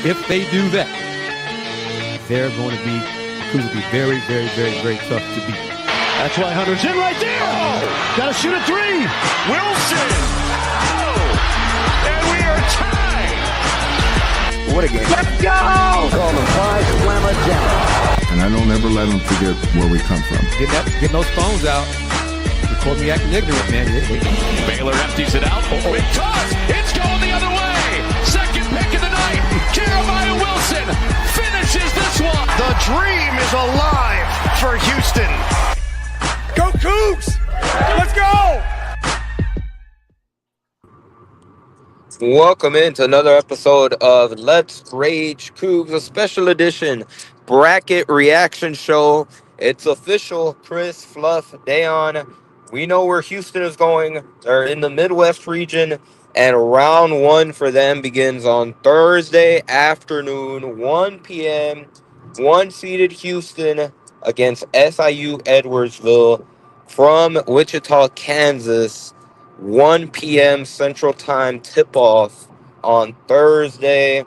if they do that, they're going to be very, very, very, very tough to beat. That's why Hunter's in right there. Oh, got to shoot a three. Wilson. Oh, and we are tied. What a game. Let's go. Call the five slammer down. And I don't ever let them forget where we come from. Getting those phones out. Record me acting ignorant, man. Baylor empties it out. It toss. It's going the other way. Second pick of the night. Jeremiah Wilson finishes this one. The dream is alive for Houston. Go Coogs. Let's go. Welcome into another episode of Let's Rage Coogs, a special edition bracket reaction show. It's official. Kris, Fluff, Dayon. We know where Houston is going. They're in the Midwest region, and round one for them begins on Thursday afternoon, 1 p.m. One-seeded Houston against SIU Edwardsville from Wichita, Kansas. 1 p.m. Central Time tip-off on Thursday.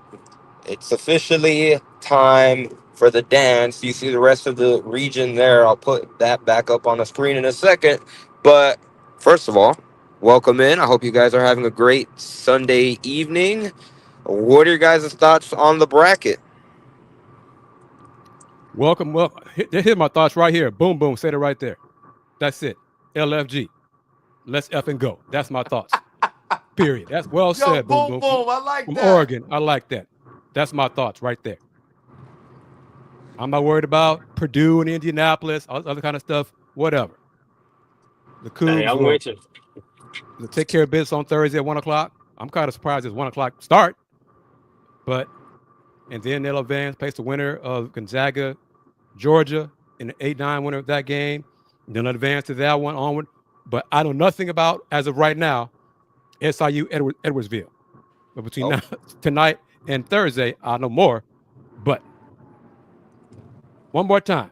It's officially time for the dance. You see the rest of the region there. I'll put that back up on the screen in a second. But first of all, welcome in. I hope you guys are having a great Sunday evening. What are your guys' thoughts on the bracket? Welcome. Here's my thoughts right here. Boom, boom. Say it right there. That's it. LFG. Let's effing go. That's my thoughts. Period. That's well said. Boom, boom. I like From that. Oregon. I like that. That's my thoughts right there. I'm not worried about Purdue and Indianapolis, all this other kind of stuff, whatever. The Cougs will take care of business on Thursday at 1 o'clock. I'm kind of surprised it's 1 o'clock start. And then they'll advance, place the winner of Gonzaga, Georgia, in the 8-9 winner of that game. And then advance to that one onward. But I know nothing about, as of right now, SIU Edwardsville. But between now, tonight and Thursday, I'll know more. But one more time,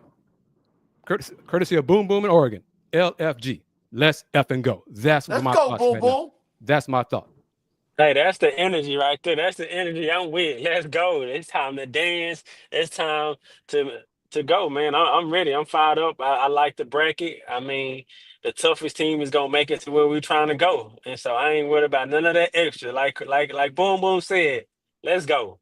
courtesy of Boom Boom in Oregon, LFG, let's effing go. That's my thoughts right now. That's my thought. Hey, that's the energy right there. That's the energy I'm with. Let's go. It's time to dance. It's time to go, man. I'm ready. I'm fired up. I like the bracket. I mean, the toughest team is gonna make it to where we're trying to go, and so I ain't worried about none of that extra. Like Boom Boom said, let's go.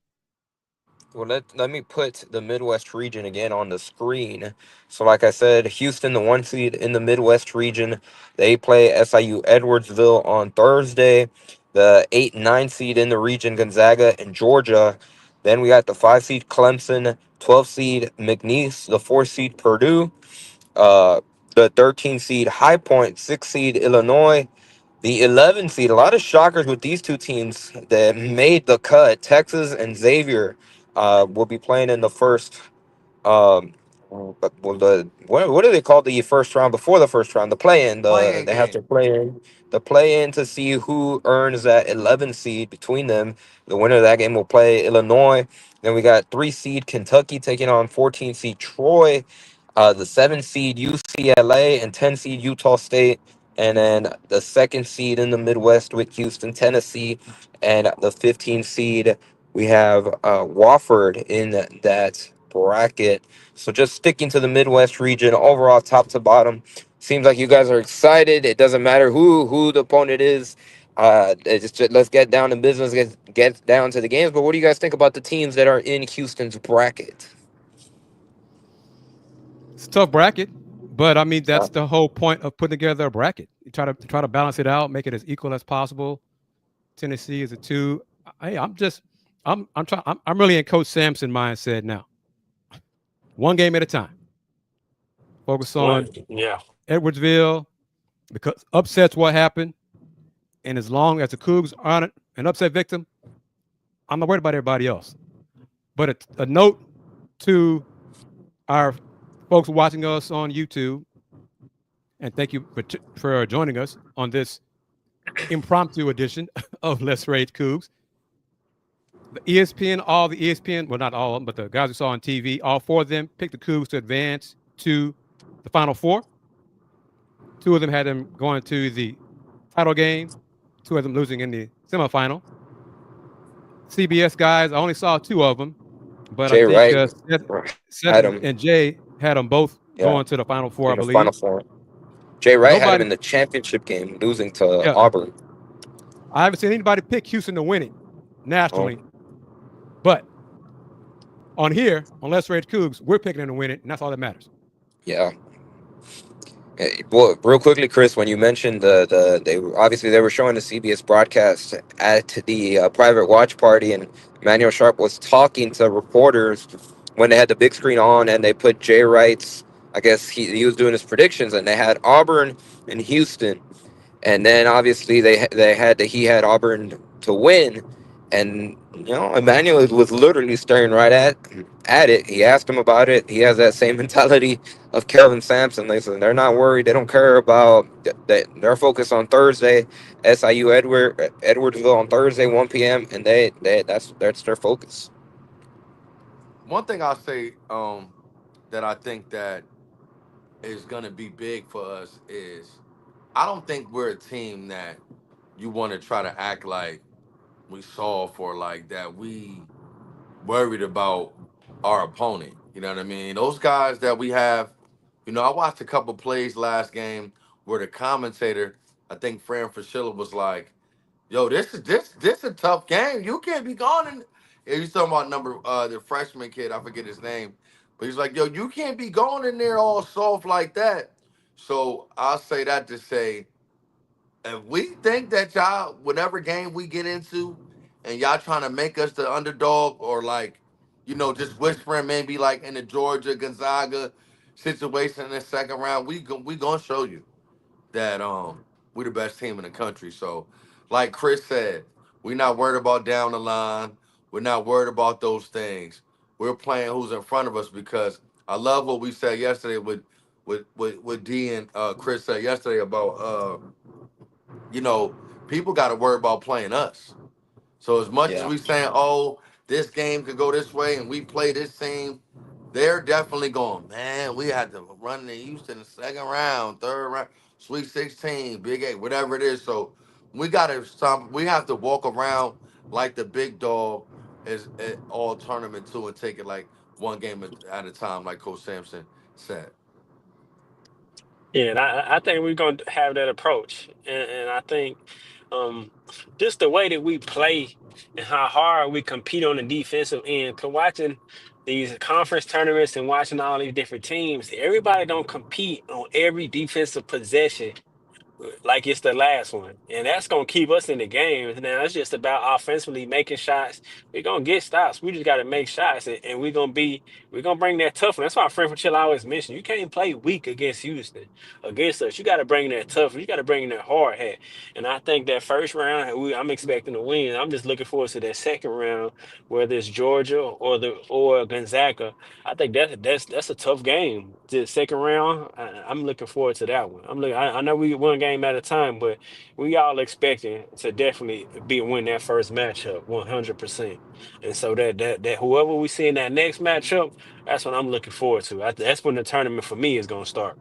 Well, let me put the Midwest region again on the screen. So like I said, Houston, the 1 seed in the Midwest region, they play SIU Edwardsville on Thursday. The 8-9 seed in the region, Gonzaga and Georgia. Then we got the 5 seed Clemson, 12 seed McNeese, the 4 seed Purdue, the 13 seed High Point, 6 seed Illinois, the 11 seed. A lot of shockers with these two teams that made the cut. Texas and Xavier will be playing in the first. What do they call the first round before the first round? The play-in. They have to play in to see who earns that 11 seed between them. The winner of that game will play Illinois. Then we got 3 seed Kentucky taking on 14 seed Troy, the 7 seed UCLA and 10 seed Utah State, and then the 2nd seed in the Midwest with Houston, Tennessee, and the 15 seed we have Wofford in that bracket. So just sticking to the Midwest region, overall top to bottom. Seems like you guys are excited. It doesn't matter who the opponent is. Let's get down to business, get down to the games. But what do you guys think about the teams that are in Houston's bracket? It's a tough bracket, but I mean that's the whole point of putting together a bracket. You try to balance it out, make it as equal as possible. Tennessee is a 2. Hey, I'm really in Coach Sampson mindset now. One game at a time. Focus on Edwardsville, because upsets what happened. And as long as the Cougs aren't an upset victim, I'm not worried about everybody else. But a note to our folks watching us on YouTube, and thank you for joining us on this impromptu edition of Let's Rage Coogs. The ESPN, well, not all of them, but the guys we saw on TV, all 4 of them picked the Cougs to advance to the Final Four. 2 of them had them going to the title game, 2 of them losing in the semifinal. CBS guys. I only saw 2 of them, but I Jay think Wright Seth had him, and Jay had them both yeah, going to the Final Four, I in the Final believe. Four. Jay Wright had him Nobody, in the championship game, losing to yeah, Auburn. I haven't seen anybody pick Houston to win it nationally, but on here, on Let's Rage Cougs, we're picking them to win it, and that's all that matters. Yeah. Well, real quickly, Chris, when you mentioned they were showing the CBS broadcast at the private watch party, and Manuel Sharp was talking to reporters when they had the big screen on, and they put Jay Wright's. I guess he was doing his predictions, and they had Auburn and Houston, and then obviously he had Auburn to win, and Emmanuel was literally staring right at it. He asked him about it. He has that same mentality of Kelvin Sampson. They said they're not worried. They don't care about that. They're focused on Thursday, SIU Edwardsville on Thursday 1 p.m. and that's their focus. One thing I'll say that I think that is going to be big for us is I don't think we're a team that you want to try to act like we saw for like that we worried about our opponent. You know what I mean? Those guys that we have, I watched a couple plays last game where the commentator, I think Fran Fraschilla was like, "Yo, this a tough game. You can't be gone." And he's talking about the freshman kid, I forget his name, but he's like, "Yo, you can't be going in there all soft like that." So I'll say that to say, if we think that y'all, whatever game we get into, and y'all trying to make us the underdog or like, just whispering maybe like in the Georgia Gonzaga situation in the second round, we gonna show you that we the best team in the country. So, like Kris said, we're not worried about down the line. We're not worried about those things. We're playing who's in front of us because I love what we said yesterday with D and Kris said yesterday about people got to worry about playing us. So as much as Yeah. we saying, oh, this game could go this way and we play this team, they're definitely going, man, we had to run to Houston the second round, third round, Sweet 16, Big 8, whatever it is. So we got to stop. We have to walk around like the big dog is at all tournament too and take it like one game at a time, like Coach Sampson said. Yeah, and I think we're going to have that approach. And I think um, just the way that we play and how hard we compete on the defensive end, 'cause watching these conference tournaments and watching all these different teams, everybody don't compete on every defensive possession like it's the last one. And that's gonna keep us in the game. Now it's just about offensively making shots. We're gonna get stops. We just gotta make shots and we're gonna bring that toughness. That's why Frank Chill always mentioned you can't play weak against Houston, against us. You gotta bring that toughness, you gotta bring that hard hat. And I think that first round I'm expecting to win. I'm just looking forward to that second round, whether it's Georgia or Gonzaga. I think that's a tough game. The second round, I'm looking forward to that one. I know we one game at a time, but we all expecting to definitely win that first matchup 100%. And so that whoever we see in that next matchup, that's what I'm looking forward to. That's when the tournament for me is gonna start.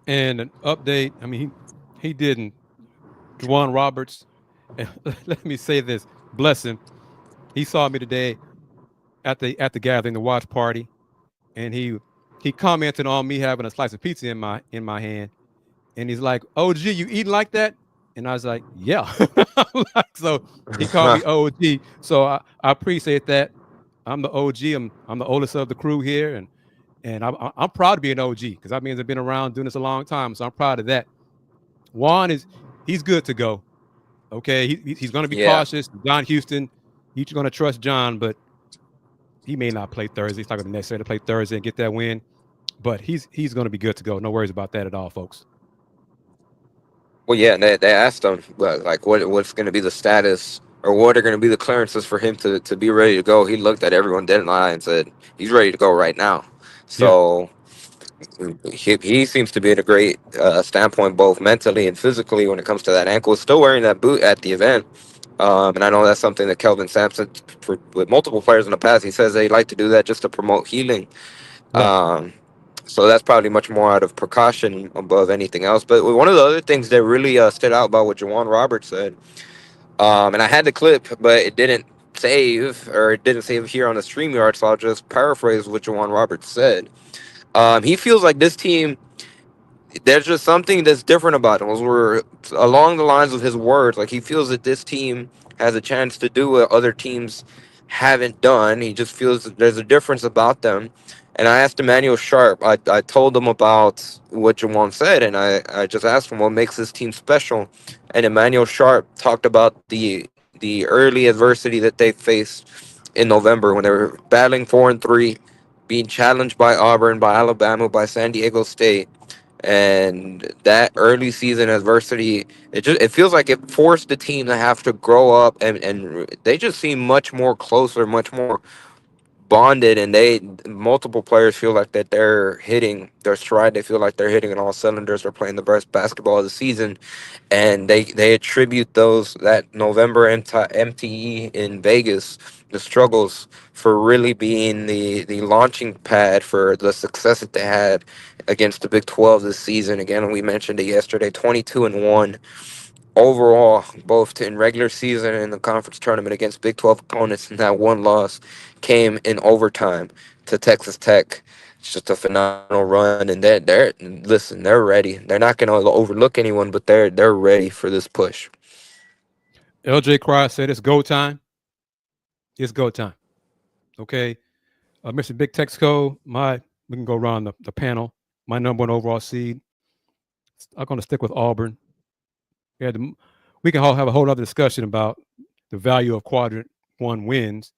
And an update. I mean, he didn't. Juwan Roberts. And let me say this. Bless him. He saw me today at the gathering, the watch party, and he commented on me having a slice of pizza in my hand, and he's like, "OG, you eating like that?" And I was like, "Yeah." So he called me OG. So I appreciate that. I'm the OG. I'm the oldest of the crew here, and I'm proud to be an OG because that means I've been around doing this a long time. So I'm proud of that. Juan he's good to go. Okay, he's going to be cautious. John Houston, he's going to trust John, but he may not play Thursday. He's not going to necessarily play Thursday and get that win, but he's going to be good to go. No worries about that at all, folks. Well, yeah, they asked him, like, what's going to be the status or what are going to be the clearances for him to be ready to go. He looked at everyone dead in the eye and said, he's ready to go right now. So he seems to be in a great standpoint, both mentally and physically when it comes to that ankle. Still wearing that boot at the event. And I know that's something that Kelvin Sampson, with multiple players in the past, he says they like to do that just to promote healing. Right. So that's probably much more out of precaution above anything else. But one of the other things that really stood out about what Juwan Roberts said And I had the clip, but it didn't save here on the StreamYard, so I'll just paraphrase what Jawan Roberts said. He feels like this team, there's just something that's different about him. We're along the lines of his words. Like, he feels that this team has a chance to do what other teams haven't done. He just feels that there's a difference about them. And I asked Emmanuel Sharp. I told him about what Jawan said, and I just asked him what makes this team special. And Emmanuel Sharp talked about the early adversity that they faced in November when they were battling 4-3, being challenged by Auburn, by Alabama, by San Diego State, and that early season adversity, it feels like it forced the team to have to grow up, and they just seem much more closer, much more bonded, and they multiple players feel like that they're hitting their stride. They feel like they're hitting on all cylinders. They're playing the best basketball of the season, and they attribute that November MTE in Vegas, the struggles, for really being the launching pad for the success that they had against the Big 12 this season. Again, we mentioned it yesterday, 22-1 overall, both in regular season and the conference tournament against Big 12 opponents, and that one loss came in overtime to Texas Tech. It's just a phenomenal run, and they're ready. They're not going to overlook anyone, but they're ready for this push. LJ Cryer said it's go time. It's go time. Okay. Mr. Big Texco, we can go around the panel. My number one overall seed, I'm going to stick with Auburn. We can all have a whole other discussion about the value of quadrant one wins,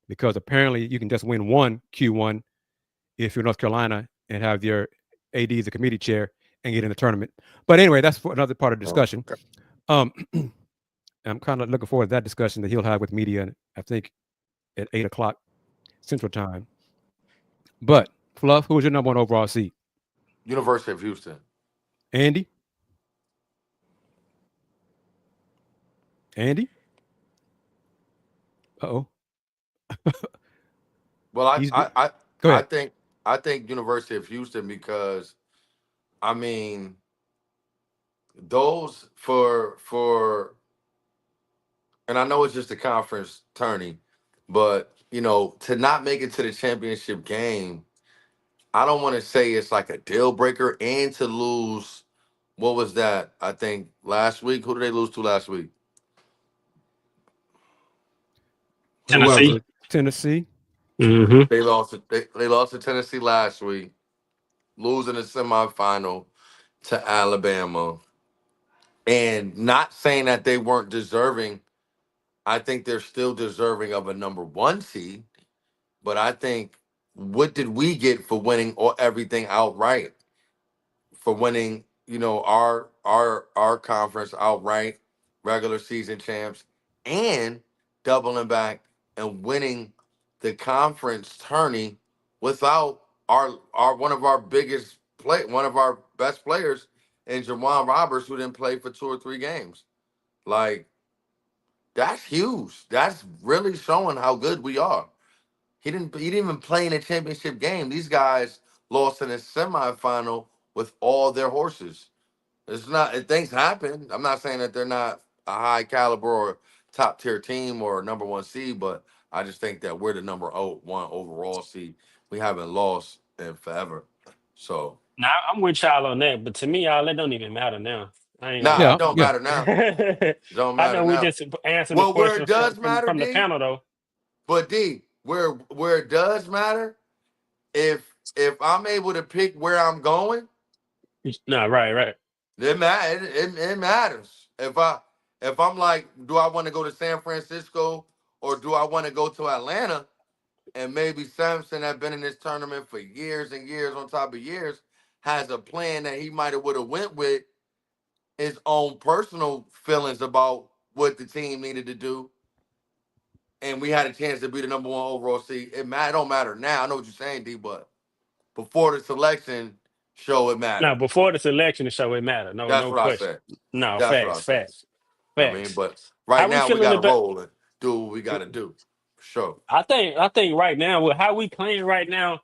because apparently you can just win one Q1 if you're North Carolina and have your AD as a committee chair and get in the tournament. But anyway, that's for another part of the discussion. I'm kind of looking forward to that discussion that he'll have with media, I think, at 8 o'clock Central Time. But, Fluff, who was your number one overall seed? University of Houston. Andy? Uh-oh. Well, Go ahead. I think University of Houston, because I mean those for and I know it's just a conference tourney, but to not make it to the championship game, I don't want to say it's like a deal breaker, and to lose, what was that? I think last week. Who did they lose to last week? Tennessee. Tennessee. Mm-hmm. They lost to Tennessee last week, losing the semifinal to Alabama. And not saying that they weren't deserving. I think they're still deserving of a number one seed. But I think, what did we get for winning everything outright? For winning, our conference outright, regular season champs, and doubling back and winning the conference tourney without our one of our one of our best players, and Jawan Roberts, who didn't play for 2 or 3 games. Like, that's huge. That's really showing how good we are. He didn't even play in a championship game. These guys lost in a semifinal with all their horses. It's not, things happen. I'm not saying that they're not a high caliber or top tier team or number one seed, but I just think that we're the number one overall seed. We haven't lost in forever. So Now I'm with y'all on that, but to me, y'all, it don't even matter now. I ain't gonna nah, lie. it don't matter now. It don't I matter know we now. just answered the Well, where question it does matter, from the D, panel though. but D, where it does matter, if I'm able to pick where I'm going, No, right. it matters. If I'm like, do I want to go to San Francisco or do I want to go to Atlanta? And maybe Samson, that been in this tournament for years and years on top of years, has a plan that he might have would have went with his own personal feelings about what the team needed to do. And we had a chance to be the number one overall seed. It don't matter now. I know what you're saying, D, but before the selection show, it Now mattered. before the selection, show it matter. That's No what I question. said. No, That's what I facts, said. facts, I mean, facts. but right How we now we feeling got to about? roll and do what we got to do. For sure. I think right now, with how we playing right now,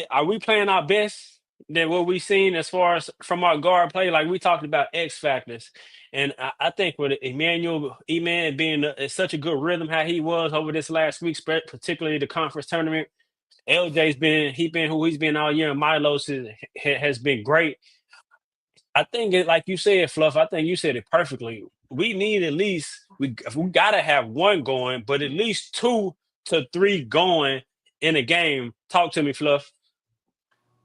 are we playing our best? than what we've seen as far as from our guard play. Like we talked about X factors, and I think with Eman being in such a good rhythm, how he was over this last week, particularly the conference tournament. LJ's been who he's been all year, and Milos has been great. I think like you said, Fluff. I think you said it perfectly. We need at least we gotta have one going, but at least 2 to 3 going in a game. Talk to me, Fluff.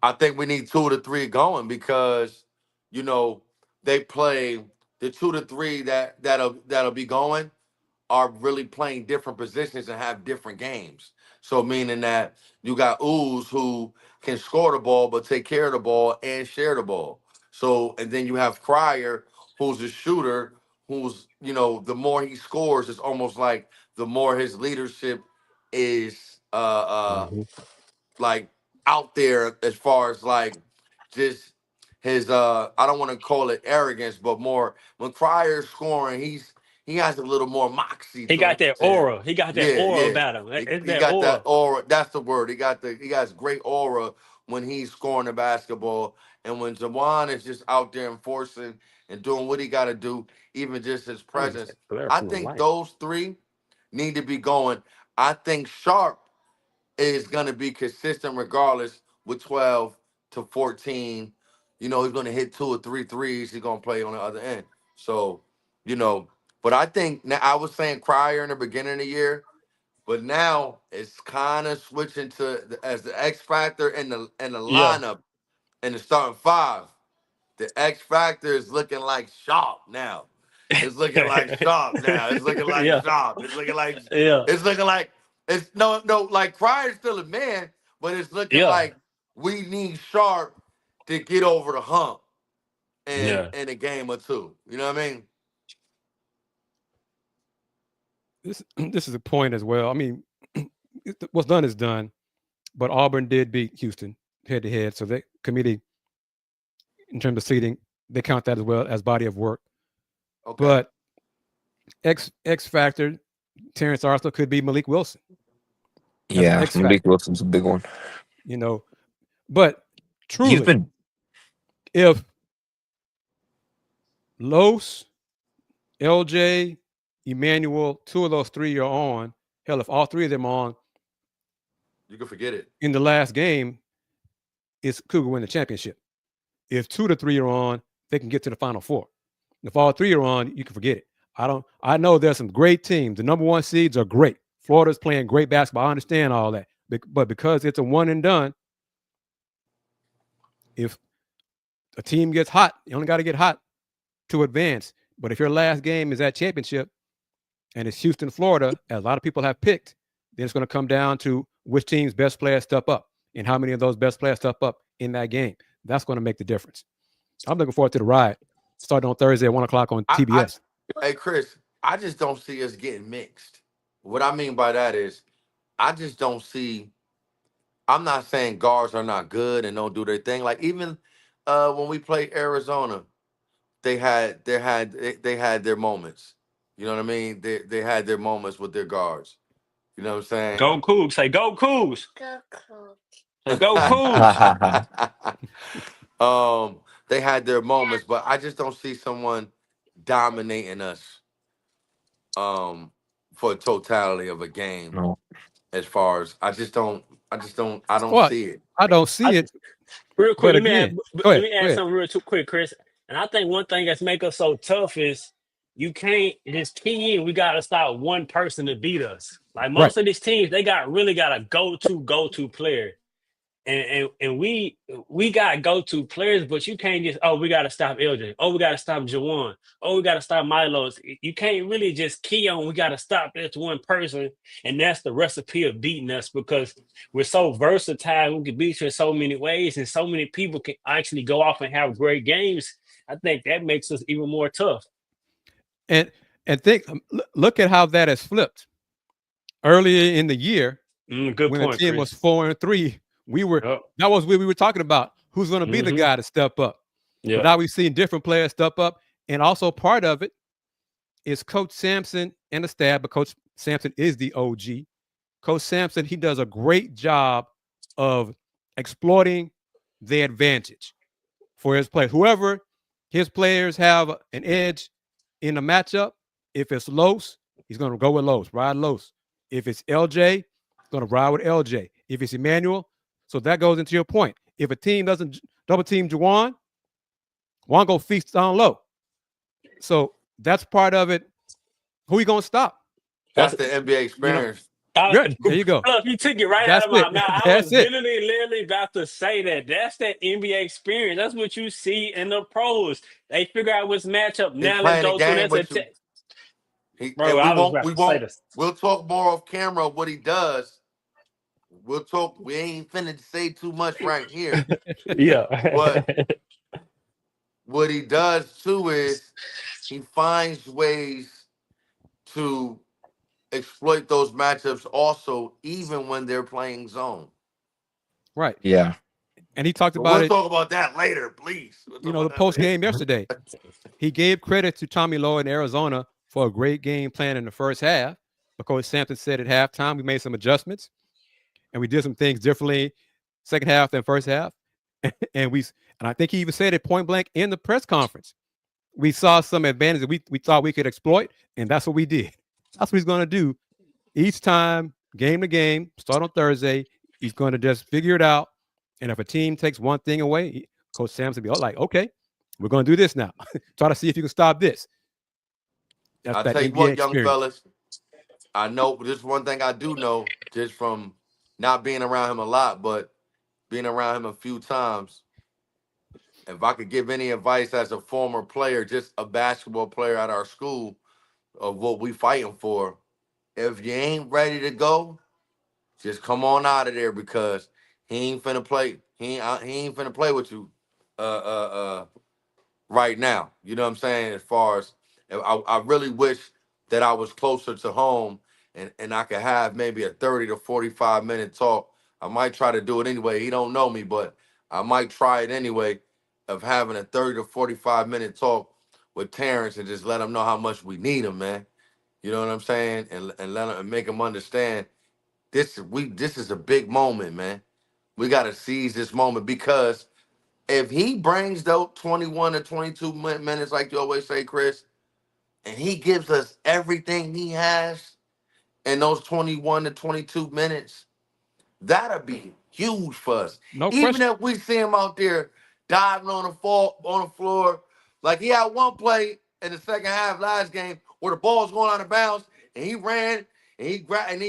I think we need 2 to 3 going because, they play the 2 to 3 that'll be going are really playing different positions and have different games. So meaning that you got Ooze who can score the ball but take care of the ball and share the ball. So and then you have Cryer who's a shooter who's the more he scores, it's almost like the more his leadership is like out there as far as like just his I don't want to call it arrogance, but more when Cryer's scoring, he has a little more moxie He to got that him. aura. He got that Yeah, aura yeah. about him. It's He that got that aura. aura. That's the word. He has great aura when he's scoring the basketball. And when Jawan is just out there enforcing and doing what he got to do, even just his I think it's presence, that glare I from the think light. those 3 need to be going. I think Sharp is going to be consistent regardless with 12 to 14. He's going to hit 2 or 3 threes. He's going to play on the other end. So, but I think now I was saying Cryer in the beginning of the year, but now it's kind of switching as the X factor in the Yeah. lineup in the starting 5. The X factor is looking like Sharp now. It's looking like Sharp now. It's looking like Yeah. Sharp. It's looking like Yeah. it's looking like it's no like Cryer's still a man, but it's looking Yeah. like we need Sharp to get over the hump Yeah. in a game or 2. You know what I mean? This is a point as well. I mean, what's done is done, but Auburn did beat Houston head to head, so that committee, in terms of seeding, they count that as well as body of work. Okay. But X factor, Terrence Arsenal could be Malik Wilson. Yeah, Malik Wilson's a big one. But truly, if Los, LJ, Emmanuel, 2 of those 3 are on, hell, if all 3 of them are on, you can forget it. In the last game, it's Cougar win the championship. If 2 to 3 are on, they can get to the Final 4. If all 3 are on, you can forget it. I know there's some great teams. The number 1 seeds are great. Florida's playing great basketball. I understand all that. But because it's a one and done, if a team gets hot, you only got to get hot to advance. But if your last game is that championship and it's Houston, Florida, as a lot of people have picked, then it's going to come down to which team's best players step up and how many of those best players step up in that game. That's going to make the difference. I'm looking forward to the ride starting on Thursday at 1 o'clock on TBS. Hey, Chris, I just don't see us getting mixed. What I mean by that is I just don't see. I'm not saying guards are not good and don't do their thing. Like even when we played Arizona, they had their moments. You know what I mean? They had their moments with their guards. You know what I'm saying? Go Cougs. Say go Cougs. Go Cougs. Say go Cougs. They had their moments, but I just don't see someone dominating us for a totality of a game. No. As far as I don't see it. I don't see it. Real quick, let me add something real quick, Chris. And I think one thing that's make us so tough is you can't just key in. We gotta stop one person to beat us. Like most of these teams, they really got a go-to player. And we got go-to players, but you can't just, we got to stop LJ. We got to stop Jawan. We got to stop Milos. You can't really just key on, we got to stop this one person. And that's the recipe of beating us because we're so versatile. We can beat you in so many ways and so many people can actually go off and have great games. I think that makes us even more tough. And look at how that has flipped. Earlier in the year, when the team was 4-3, that was what we were talking about. Who's going to be the guy to step up? Yeah. But now we've seen different players step up. And also part of it is Coach Sampson and the staff, but Coach Sampson is the OG. Coach Sampson, he does a great job of exploiting the advantage for his play. Whoever his players have an edge in the matchup, if it's Los, he's going to go with Los, ride Los. If it's LJ, he's going to ride with LJ. If it's Emmanuel, so that goes into your point. If a team doesn't double team Juwan, Juwan go feast down low. So that's part of it. Who you going to stop? That's the NBA experience. Good. There you go. Look, you took it right That's out of my it. mouth. I That's was it. literally about to say that. That's that NBA experience. That's what you see in the pros. They figure out which matchup. He Now let's playing the go to game this. with you. Bro, I was about to say this. We'll talk more off camera of what he does. We'll talk. We ain't finna say too much right here. Yeah. But what he does too is he finds ways to exploit those matchups also, even when they're playing zone. Right. Yeah. And he talked But about we'll it. talk about that later, please. The post game yesterday. He gave credit to Tommy Lowe in Arizona for a great game plan in the first half, because Sampson said at halftime we made some adjustments and we did some things differently second half than first half. and I think he even said it point blank in the press conference. We saw some advantages that we thought we could exploit, and that's what we did. That's what he's going to do each time, game to game, start on Thursday. He's going to just figure it out. And if a team takes one thing away, Coach Sampson will be like, okay, we're going to do this now. Try to see if you can stop this. That's I'll that tell you NBA what, experience. young fellas, I know this is one thing I do know just from not being around him a lot, but being around him a few times. If I could give any advice as a former player, just a basketball player at our school, of what we fighting for, if you ain't ready to go, just come on out of there, because he ain't finna play. He ain't finna play with you right now. You know what I'm saying? As far as I really wish that I was closer to home and I could have maybe a 30 to 45 minute talk. I might try to do it anyway. He don't know me, but I might try it anyway, of having a 30 to 45 minute talk with Terrence and just let him know how much we need him, man. You know what I'm saying? And let him, and make him understand this is a big moment, man. We got to seize this moment, because if he brings those 21 to 22 minutes, like you always say, Kris, and he gives us everything he has in those 21 to 22 minutes, that'll be huge for us. No Even question. if we see him out there diving on the floor, like he had one play in the second half last game where the ball's going out of bounds, and he ran and he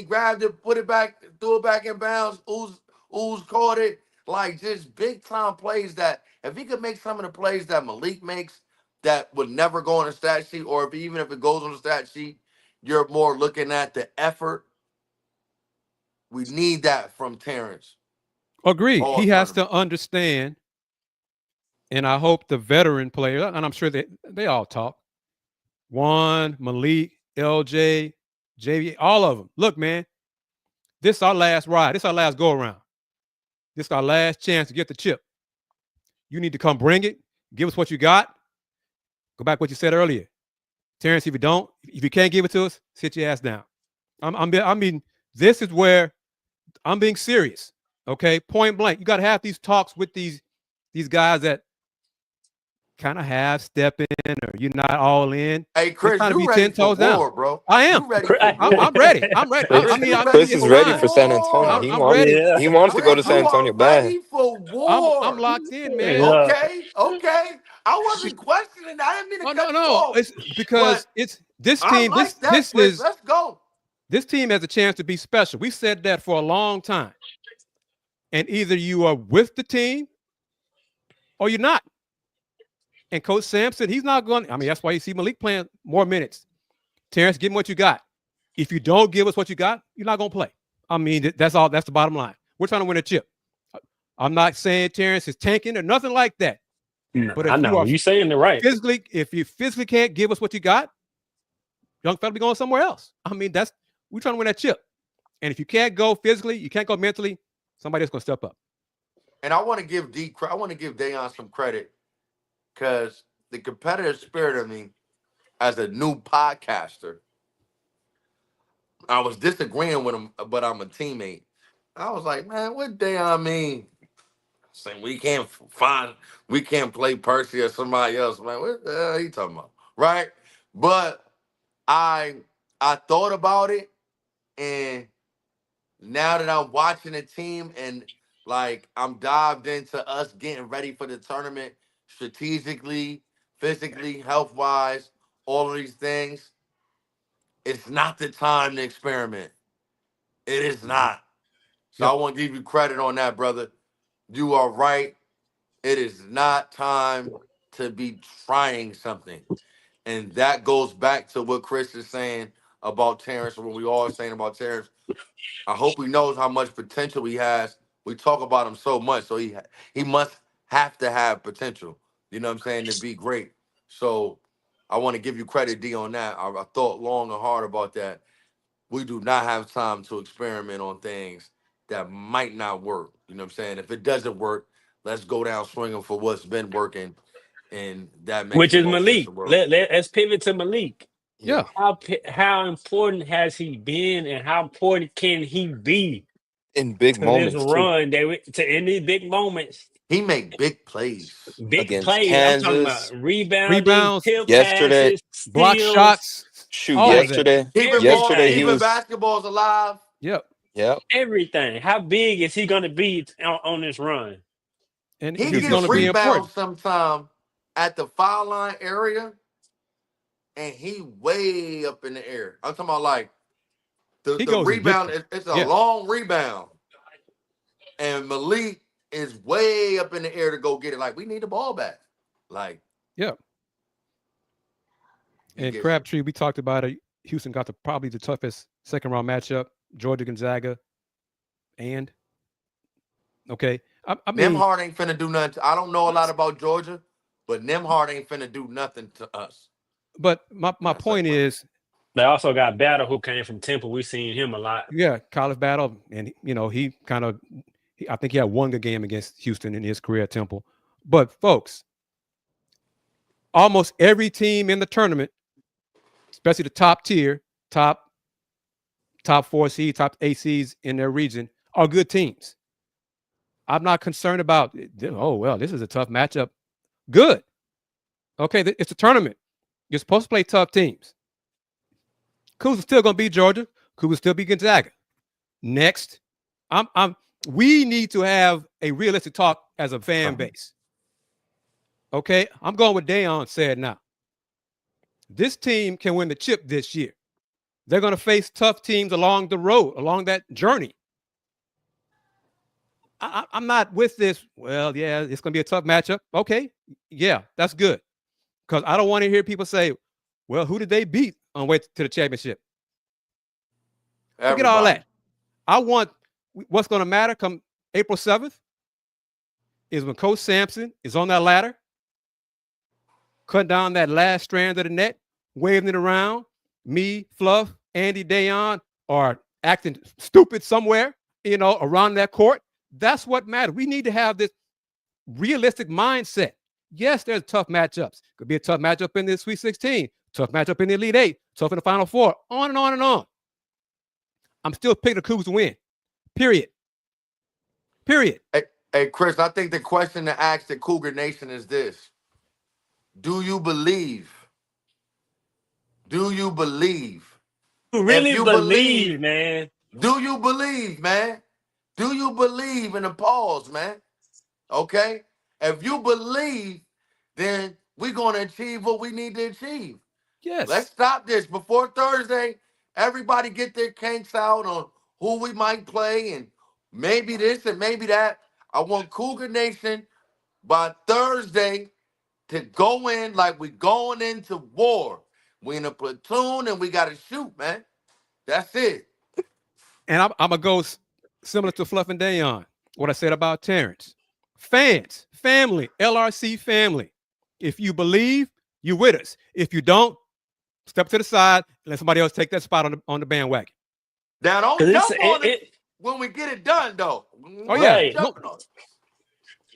grabbed it, put it back, threw it back in bounds. Ooze caught it. Like, just big time plays that if he could make some of the plays that Malik makes that would never go on the stat sheet, or even if it goes on the stat sheet, you're more looking at the effort. We need that from Terrence. Agreed. All He has tournament. to understand, and I hope the veteran players, and I'm sure they all talk, Juan, Malik, LJ, JV, all of them. Look, man, this is our last ride. This is our last go around. This is our last chance to get the chip. You need to come bring it. Give us what you got. Go back to what you said earlier. Terrence, if you can't give it to us, sit your ass down. I mean, this is where I'm being serious. Okay, point blank. You got to have these talks with these guys that kind of have step in, or you're not all in. Hey, Kris, trying to you be ready 10 for toes war, down. bro? I am. You ready for war? I'm ready. I'm ready. Kris is ready for San Antonio. Yeah. He wants to go to San You Antonio are bad. ready for war. I'm locked in, man. Yeah. Okay. I wasn't questioning. I didn't mean to cut you No. off. It's because But it's this I team. like that, This Kris. is Let's go. this team has a chance to be special. We said that for a long time. And either you are with the team or you're not. And Coach Sampson, he's not going. I mean, that's why you see Malik playing more minutes. Terrence, give him what you got. If you don't give us what you got, you're not going to play. I mean, that's all. That's the bottom line. We're trying to win a chip. I'm not saying Terrence is tanking or nothing like that. But if I know you saying it right. If you physically can't give us what you got, young fella be going somewhere else. I mean, we're trying to win that chip. And if you can't go physically, you can't go mentally, somebody else going to step up. And I want to give Dayon some credit, because the competitive spirit of me as a new podcaster, I was disagreeing with him, but I'm a teammate. I was like, man, what Dayon mean? saying we can't play Percy or somebody else. Man, what the hell are you talking about? Right? But I thought about it, and now that I'm watching the team and like I'm dived into us getting ready for the tournament strategically, physically, health-wise, all of these things, it's not the time to experiment. It is not. So Yep. I want to give you credit on that, brother. You are right. It is not time to be trying something. And that goes back to what Kris is saying about Terrence, what we all saying about Terrence. I hope he knows how much potential he has. We talk about him so much, so he must have to have potential. You know what I'm saying, to be great. So I want to give you credit, D, on that. I thought long and hard about that. We do not have time to experiment on things that might not work. You know what I'm saying? If it doesn't work, let's go down swinging for what's been working, and that makes Which the is most sense in Malik. the world. Let's pivot to Malik. Yeah. How important has he been, and how important can he be In big to this moments too. run? In these big moments, He make big plays. big Against plays. I'm talking about Kansas rebounding, Rebounds, tip yesterday. passes, block steals, shots, Shoot, all of that. yesterday he everything. Keeping was. basketballs alive. Yep. Yep. Everything. How big is he going to be on this run? And He he's He'll going gets to be be. important. rebounds sometime at the foul line area, and he way up in the air. I'm talking about like the He goes and gets rebound. them. It's a Yeah. long rebound, and Malik is way up in the air to go get it. Like, we need the ball back. Like, Yeah. he And gets it. Crabtree, we talked about it. Houston got probably the toughest second round matchup. Georgia, Gonzaga, and okay. I mean, Nemhard ain't finna do nothing. I don't know a lot about Georgia, but Nemhard ain't finna do nothing to us. but my point is, They also got Battle, who came from Temple. We've seen him a lot. yeah, college battle, and he kind of, I think he had one good game against Houston in his career at Temple. But folks, almost every team in the tournament, especially the top tier, top 4 seeds, top 8 seeds in their region, are good teams. I'm not concerned about, oh, well, this is a tough matchup. Good. Okay, it's a tournament. You're supposed to play tough teams. Coogs is still going to beat Georgia. Coogs will still beat Gonzaga. Next, we need to have a realistic talk as a fan base. Okay, I'm going with Dayon said now. This team can win the chip this year. They're going to face tough teams along the road, along that journey. I'm not with this. Well, yeah, it's going to be a tough matchup. Okay, yeah, that's good. Because I don't want to hear people say, well, who did they beat on the way to the championship? Forget all that. I want what's going to matter come April 7th is when Coach Sampson is on that ladder, cutting down that last strand of the net, waving it around. Me, Fluff, Andy, Dayon are acting stupid somewhere, around that court. That's what matters. We need to have this realistic mindset. Yes, there's tough matchups. Could be a tough matchup in the Sweet 16, tough matchup in the Elite 8, tough in the Final Four, on and on and on. I'm still picking the Cougs to win. Period. Hey, Kris, I think the question to ask the Cougar Nation is this. Do you believe? Do you believe? You really If you believe, man. Do you believe, man? Do you believe in the pause, man? Okay? If you believe, then we're going to achieve what we need to achieve. Yes. Let's stop this. Before Thursday, everybody get their kinks out on who we might play and maybe this and maybe that. I want Cougar Nation by Thursday to go in like we're going into war. We in a platoon and we got to shoot, man. That's it. And I'm going to go similar to Fluff and Dayon, what I said about Terrence. Fans, family, LRC family. If you believe, you're with us. If you don't, step to the side and let somebody else take that spot on the bandwagon. Now, don't jump on it when we get it done, though. Oh, yeah. Right.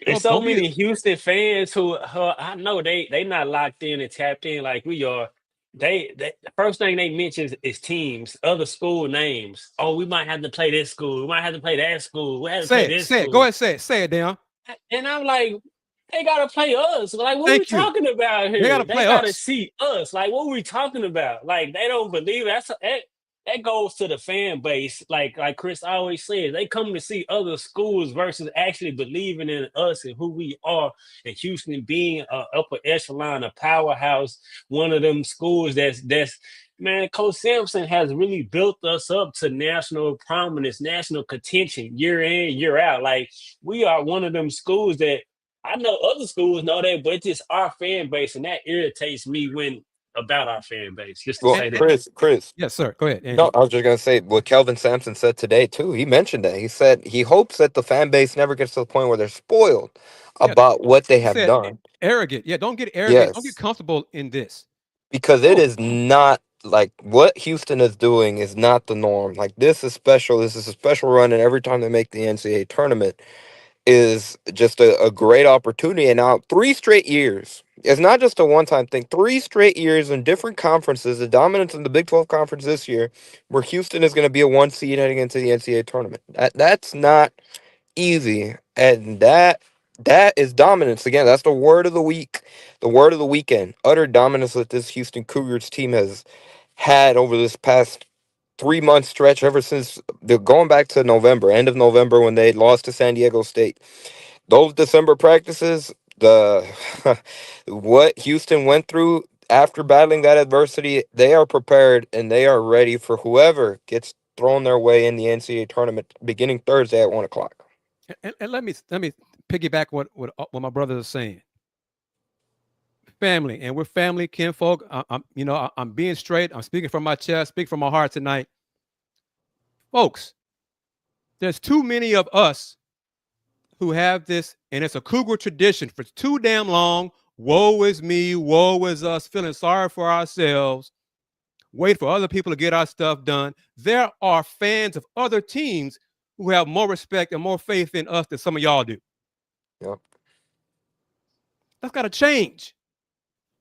There's so many Houston fans who I know they not locked in and tapped in like we are. They the first thing they mention is teams, other school names. Oh, we might have to play this school. We might have to play that school. We have to play this school. Go ahead, say it, Dayon. And I'm like, they gotta play us. Like, what we Thank you. talking about They got here? to They play gotta us. see us. Like, what we talking about? Like, they don't believe it. That goes to the fan base. Like Chris always says, they come to see other schools versus actually believing in us and who we are. And Houston being a upper echelon, a powerhouse, one of them schools that's man, Coach Sampson has really built us up to national prominence, national contention year in, year out. Like, we are one of them schools that I know other schools know that, but it's just our fan base, and that irritates me when about our fan base. Just to Well, say that. Chris. Yes, sir. Go ahead, No, Andy. I was just gonna say what Kelvin Sampson said today too. He mentioned that. He said he hopes that the fan base never gets to the point where they're spoiled Yeah, about what they he have said done. arrogant. Yeah, don't get arrogant. Don't get Yes, comfortable in this. because it No, is not like what Houston is doing is not the norm. Like this is special. This is a special run, and every time they make the NCAA tournament is just a great opportunity. And now 3 straight years. It's not just a one-time thing. 3 straight years in different conferences. The dominance in the Big 12 conference this year, where Houston is going to be a 1 seed heading into the NCAA tournament. That's not easy, and that is dominance again. That's the word of the week, the word of the weekend. Utter dominance that this Houston Cougars team has had over this past 3 month stretch, ever since the going back to November, end of November when they lost to San Diego State. Those December practices, the what Houston went through after battling that adversity, they are prepared and they are ready for whoever gets thrown their way in the NCAA tournament beginning Thursday at 1 o'clock. and let me piggyback what my brothers are saying. Family, and we're family, kinfolk. I'm being straight. I'm speaking from my chest, speaking from my heart tonight, folks. There's too many of us who have this, and it's a Cougar tradition for too damn long. Woe is me, woe is us, feeling sorry for ourselves, wait for other people to get our stuff done. There are fans of other teams who have more respect and more faith in us than some of y'all do. Yep. That's got to change.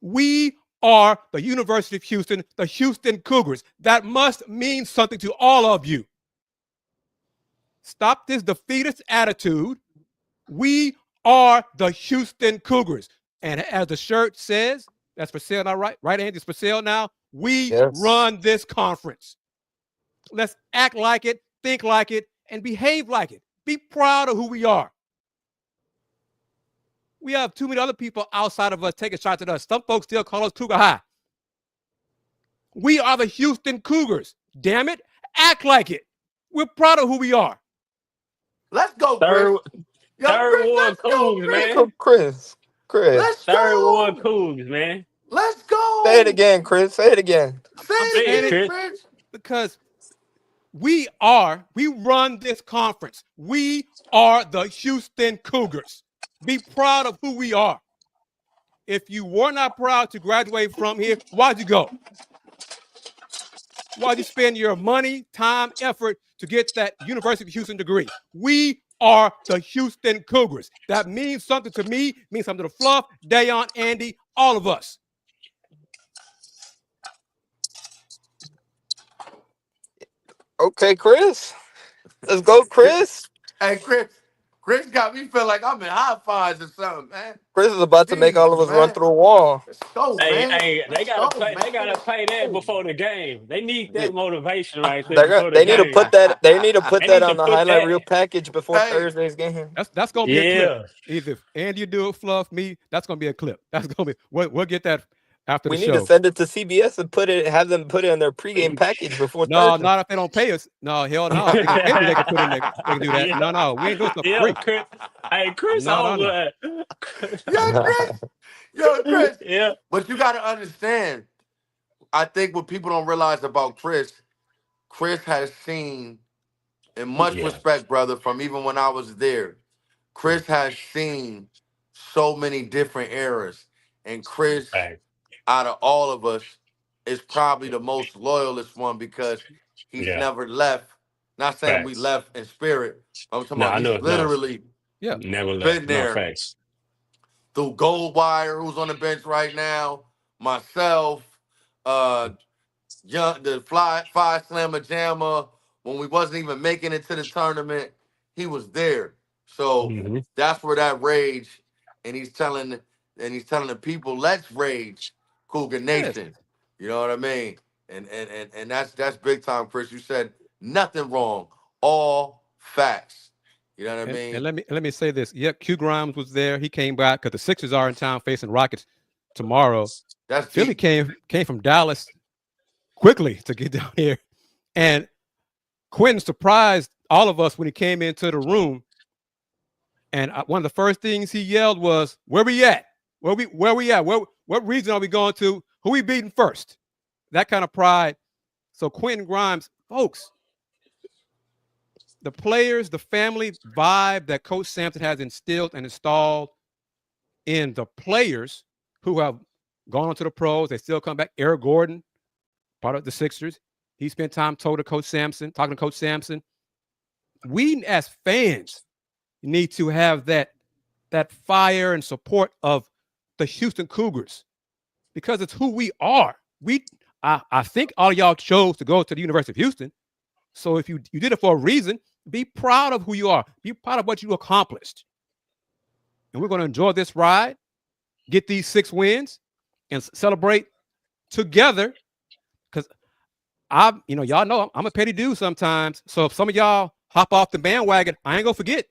We are the University of Houston, the Houston Cougars. That must mean something to all of you. Stop this defeatist attitude. We are the Houston Cougars. And as the shirt says, that's for sale now, right? Right, Andy? It's for sale now. We Yes. run this conference. Let's act like it, think like it, and behave like it. Be proud of who we are. We have too many other people outside of us taking shots at us. Some folks still call us Cougar High. We are the Houston Cougars. Damn it. Act like it. We're proud of who we are. Let's go, Chris. Third, Yo, third Chris, one, let's go, Coogs, Chris. man. Chris, Let's Third one, go. Coogs, man. Let's say it go. again, Chris. Say it again. Say I'm it Say saying it, it again, Chris. Chris. because we run this conference. We are the Houston Cougars. Be proud of who we are. If you were not proud to graduate from here, why'd you go? Why'd you spend your money, time, effort to get that University of Houston degree? We are the Houston Cougars. That means something to me, means something to Fluff, Dayon, Andy, all of us. Okay, Chris. Let's go, Chris. Hey, Chris. Chris got me feel like I'm in high fives or something, man. Chris is about to make all of Jesus, us run man. through a wall. Let's go, man. Hey, they Let's gotta go, play. man. They gotta Let's play that go. before the game. They need Yeah. that motivation right there before the They need to game. put that. They need to put They that need to on the put highlight that. reel package before Hey, Thursday's game. That's gonna be a clip. Yeah, Either if Andy do it, Fluff, me, that's gonna be a clip. That's gonna be we'll get that after the We need to show. send it to CBS and have them put it in their pregame package before No, Thursday. not if they don't pay us. No, hell no. If they can pay me, they can put in there. They can do that. yeah, No, we ain't doing stuff for yeah. free. Chris, hey, Chris No. over. yo, Chris. Yo, Chris. Yeah, But you got to understand, I think what people don't realize about Chris has seen, in much yeah. respect, brother, from even when I was there, Chris has seen so many different eras. And Chris, Facts, out of all of us, is probably the most loyalist one because he's yeah. never left. Not saying we Facts. left in spirit. I'm talking No, about I know he's it. No, literally Yeah. never been left. No there facts. through Goldwire, who's on the bench right now, myself, uh, Young, the fly five slammer jammer, when we wasn't even making it to the tournament, he was there. So Mm-hmm. that's where that rage, and he's telling the people, let's rage, Cougar Yes. Nation. You know what I mean? And that's big time, Chris. You said nothing wrong, all facts. You know what I And mean? let me say this. Yep, Q Grimes was there. He came back because the Sixers are in town facing Rockets tomorrow. That's Philly deep. came from Dallas quickly to get down here, and Quentin surprised all of us when he came into the room. And one of the first things he yelled was, "Where we at? Where we at? What region are we going to? Who we beating first?" That kind of pride. So Quentin Grimes, folks, the players, the family vibe that Coach Sampson has instilled and installed in the players who have gone on to the pros, they still come back. Eric Gordon, part of the Sixers, he spent time talking to Coach Sampson. We as fans need to have that fire and support of the Houston Cougars because it's who we are. I think all y'all chose to go to the University of Houston. So if you did it for a reason, be proud of who you are. Be proud of what you accomplished. And we're going to enjoy this ride, get these 6 wins, and celebrate together. Because y'all know I'm a petty dude sometimes. So if some of y'all hop off the bandwagon, I ain't gonna forget.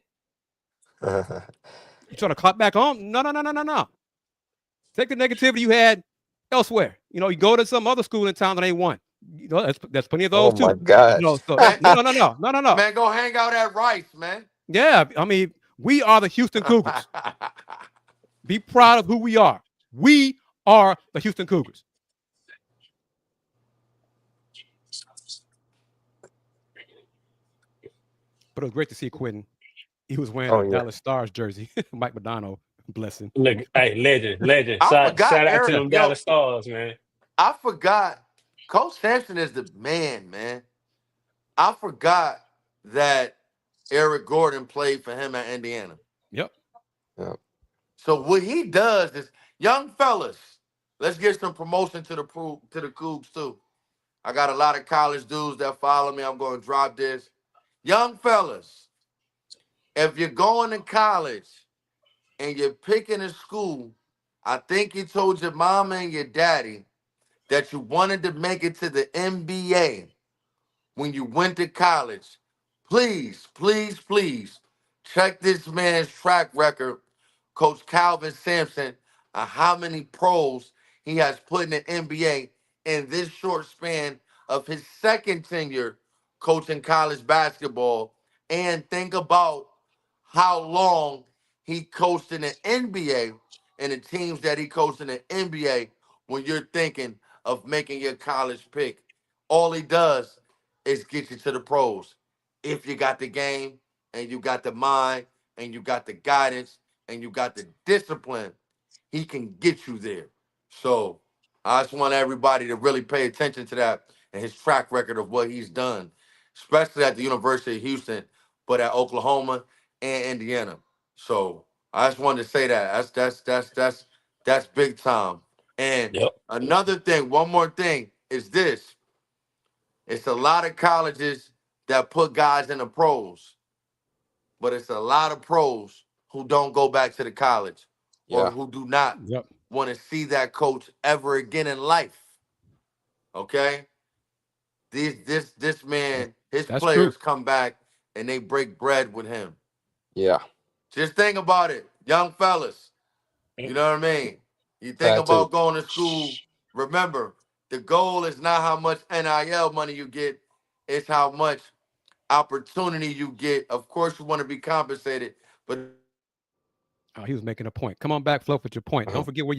You try to clap back on? No. Take the negativity you had elsewhere. You go to some other school in town that ain't won. There's plenty of Oh those my too. gosh. So Man, no. man, go hang out at Rice, man. Yeah, I mean, we are the Houston Cougars. Be proud of who we are. We are the Houston Cougars. But it was great to see Quentin. He was wearing Oh a yeah. Dallas Stars jersey. Mike Modano, bless him. Look, hey, legend. I forgot, Shout out to Eric. them Yo, Dallas Stars, man. I forgot. Coach Sampson is the man. I forgot that Eric Gordon played for him at Indiana. Yep. Yeah. So what he does is, young fellas, let's get some promotion to the Cougs too. I got a lot of college dudes that follow me. I'm going to drop this. Young fellas, if you're going to college and you're picking a school, I think you told your mama and your daddy that you wanted to make it to the NBA when you went to college. Please check this man's track record, Coach Calvin Sampson, on how many pros he has put in the NBA in this short span of his second tenure coaching college basketball. And think about how long he coached in the NBA and the teams that he coached in the NBA when you're thinking of making your college pick. All he does is get you to the pros. If you got the game and you got the mind and you got the guidance and you got the discipline, he can get you there. So I just want everybody to really pay attention to that and his track record of what he's done, especially at the University of Houston, but at Oklahoma and Indiana. So I just wanted to say that. That's big time. And Yep. another thing, one more thing is this. It's a lot of colleges that put guys in the pros, but it's a lot of pros who don't go back to the college or Yeah. who do not Yep. want to see that coach ever again in life. Okay? This man, his That's true. players come back and they break bread with him. Yeah. Just think about it, young fellas. You know what I mean? You think That too. about going to school. Remember, the goal is not how much NIL money you get, it's how much opportunity you get. Of course, you want to be compensated, but Oh, he was making a point. Come on back, Fluff, with your point. Uh-huh. Don't forget where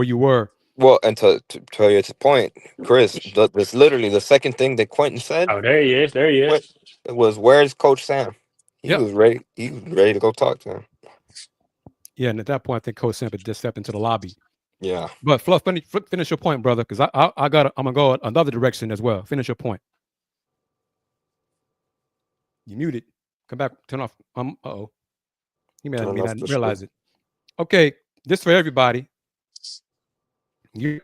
you were. Well, and to tell you to point, Chris, that's literally the second thing that Quentin said. Oh, there he is. There he What is. it was, where's Coach Sam? He Yep. was ready. He was ready to go talk to him. Yeah, and at that point, I think Coach Sampson just stepped into the lobby. Yeah. But Fluff, finish your point, brother, because I'm gonna go another direction as well. Finish your point. You muted. Come back. Turn off. Uh-oh. He may Turn off not the screen. realize it. Okay, this for everybody. You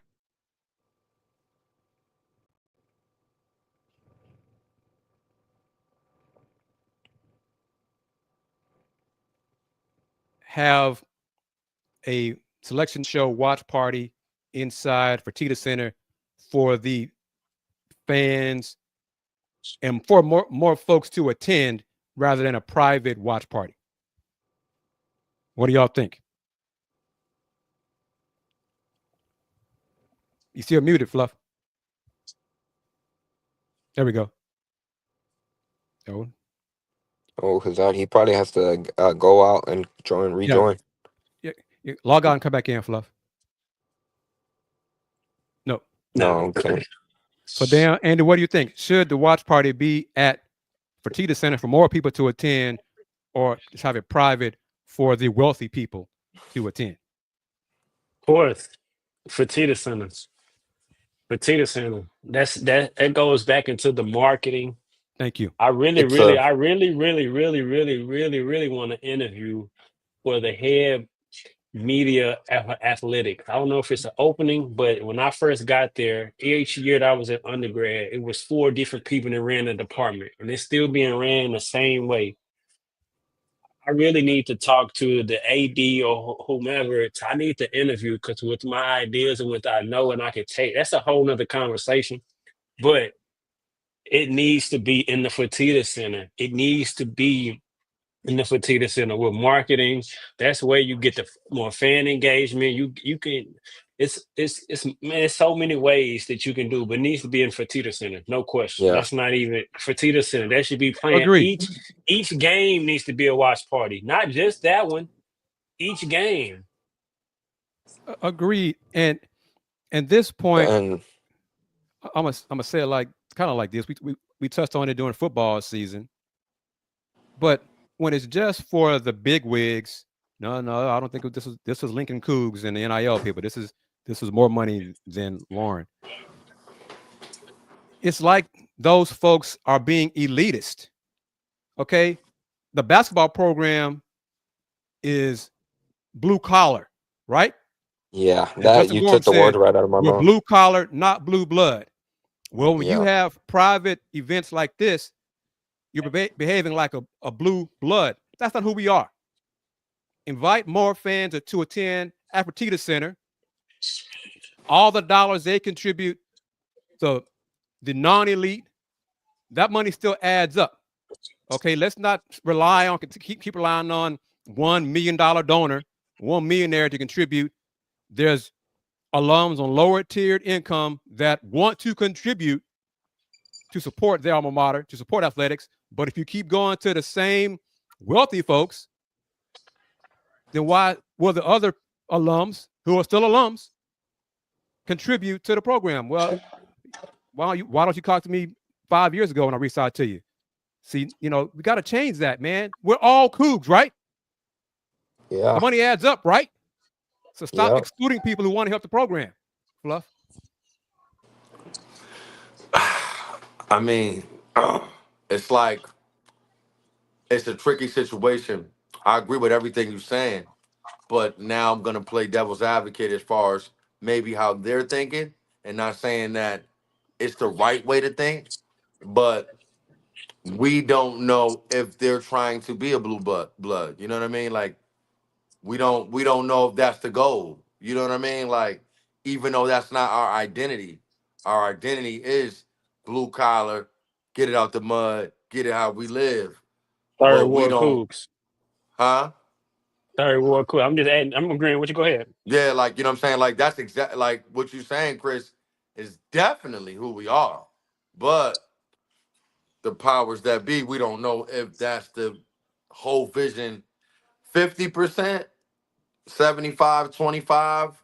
have a selection show watch party inside Fertitta Center for the fans and for more folks to attend rather than a private watch party? What do y'all think? You still muted, Fluff. There we go. Oh, Oh, because he probably has to go out and rejoin. yeah. Log out and come back in, Fluff. No. No, okay. So, Dan, Andy, what do you think? Should the watch party be at Fertitta Center for more people to attend, or just have it private for the wealthy people to attend? Fourth, Fertitta Center. Fertitta Center. That goes back into the marketing. Thank you. I really It's a want to interview for the head media athletics. I don't know if it's an opening, but when I first got there, each year that I was at undergrad, it was 4 different people that ran the department, and it's still being ran the same way. I really need to talk to the AD or whomever. I need to interview because with my ideas and what I know and I can take, that's a whole nother conversation. But it needs to be in the Fertitta Center. It needs to be in the Fertitta Center with marketing. That's where you get the more fan engagement. You can. It's man. There's so many ways that you can do, but it needs to be in Fertitta Center, no question. Yeah. That's not even Fertitta Center. That should be playing. Agreed. Each game needs to be a watch party, not just that one. Each game. Agreed. And at this point, and I'm gonna say it like kind of like this. We touched on it during football season, but when it's just for the big wigs, no, I don't think this was Lincoln Coogs and the NIL people. This is more money than Lauren. It's like those folks are being elitist. Okay, the basketball program is blue collar, right? yeah, As that Justin you Gorham took the word said, right out of my we're mouth. blue collar, not blue blood. Well, when you Yeah. have private events like this, you're behaving like a blue blood. That's not who we are. Invite more fans to attend at Fertitta Center. All the dollars they contribute to the non-elite, that money still adds up. Okay, let's not keep relying on $1 million donor, one millionaire to contribute. There's alums on lower tiered income that want to contribute to support their alma mater, to support athletics. But if you keep going to the same wealthy folks, then why will the other alums who are still alums contribute to the program? Well, why don't you talk to me 5 years ago when I reached out to you? See, we got to change that, man. We're all Cougs, right? Yeah. The money adds up, right? So stop Yep. excluding people who want to help the program. Fluff. I mean, it's like it's a tricky situation. I agree with everything you're saying, but now I'm gonna play devil's advocate as far as maybe how they're thinking, and not saying that it's the right way to think, but we don't know if they're trying to be a blue blood. You know what I mean? Like we don't know if that's the goal. You know what I mean? Like even though that's not our identity is blue collar, get it out the mud, get it how we live. Third But we Ward don't, Cougs. huh? Third Ward Cougs. I'm just adding. I'm agreeing with you. Go ahead. Yeah, like you know what I'm saying? Like that's exactly like what you're saying, Chris, is definitely who we are. But the powers that be, we don't know if that's the whole vision 50%, 75, 25.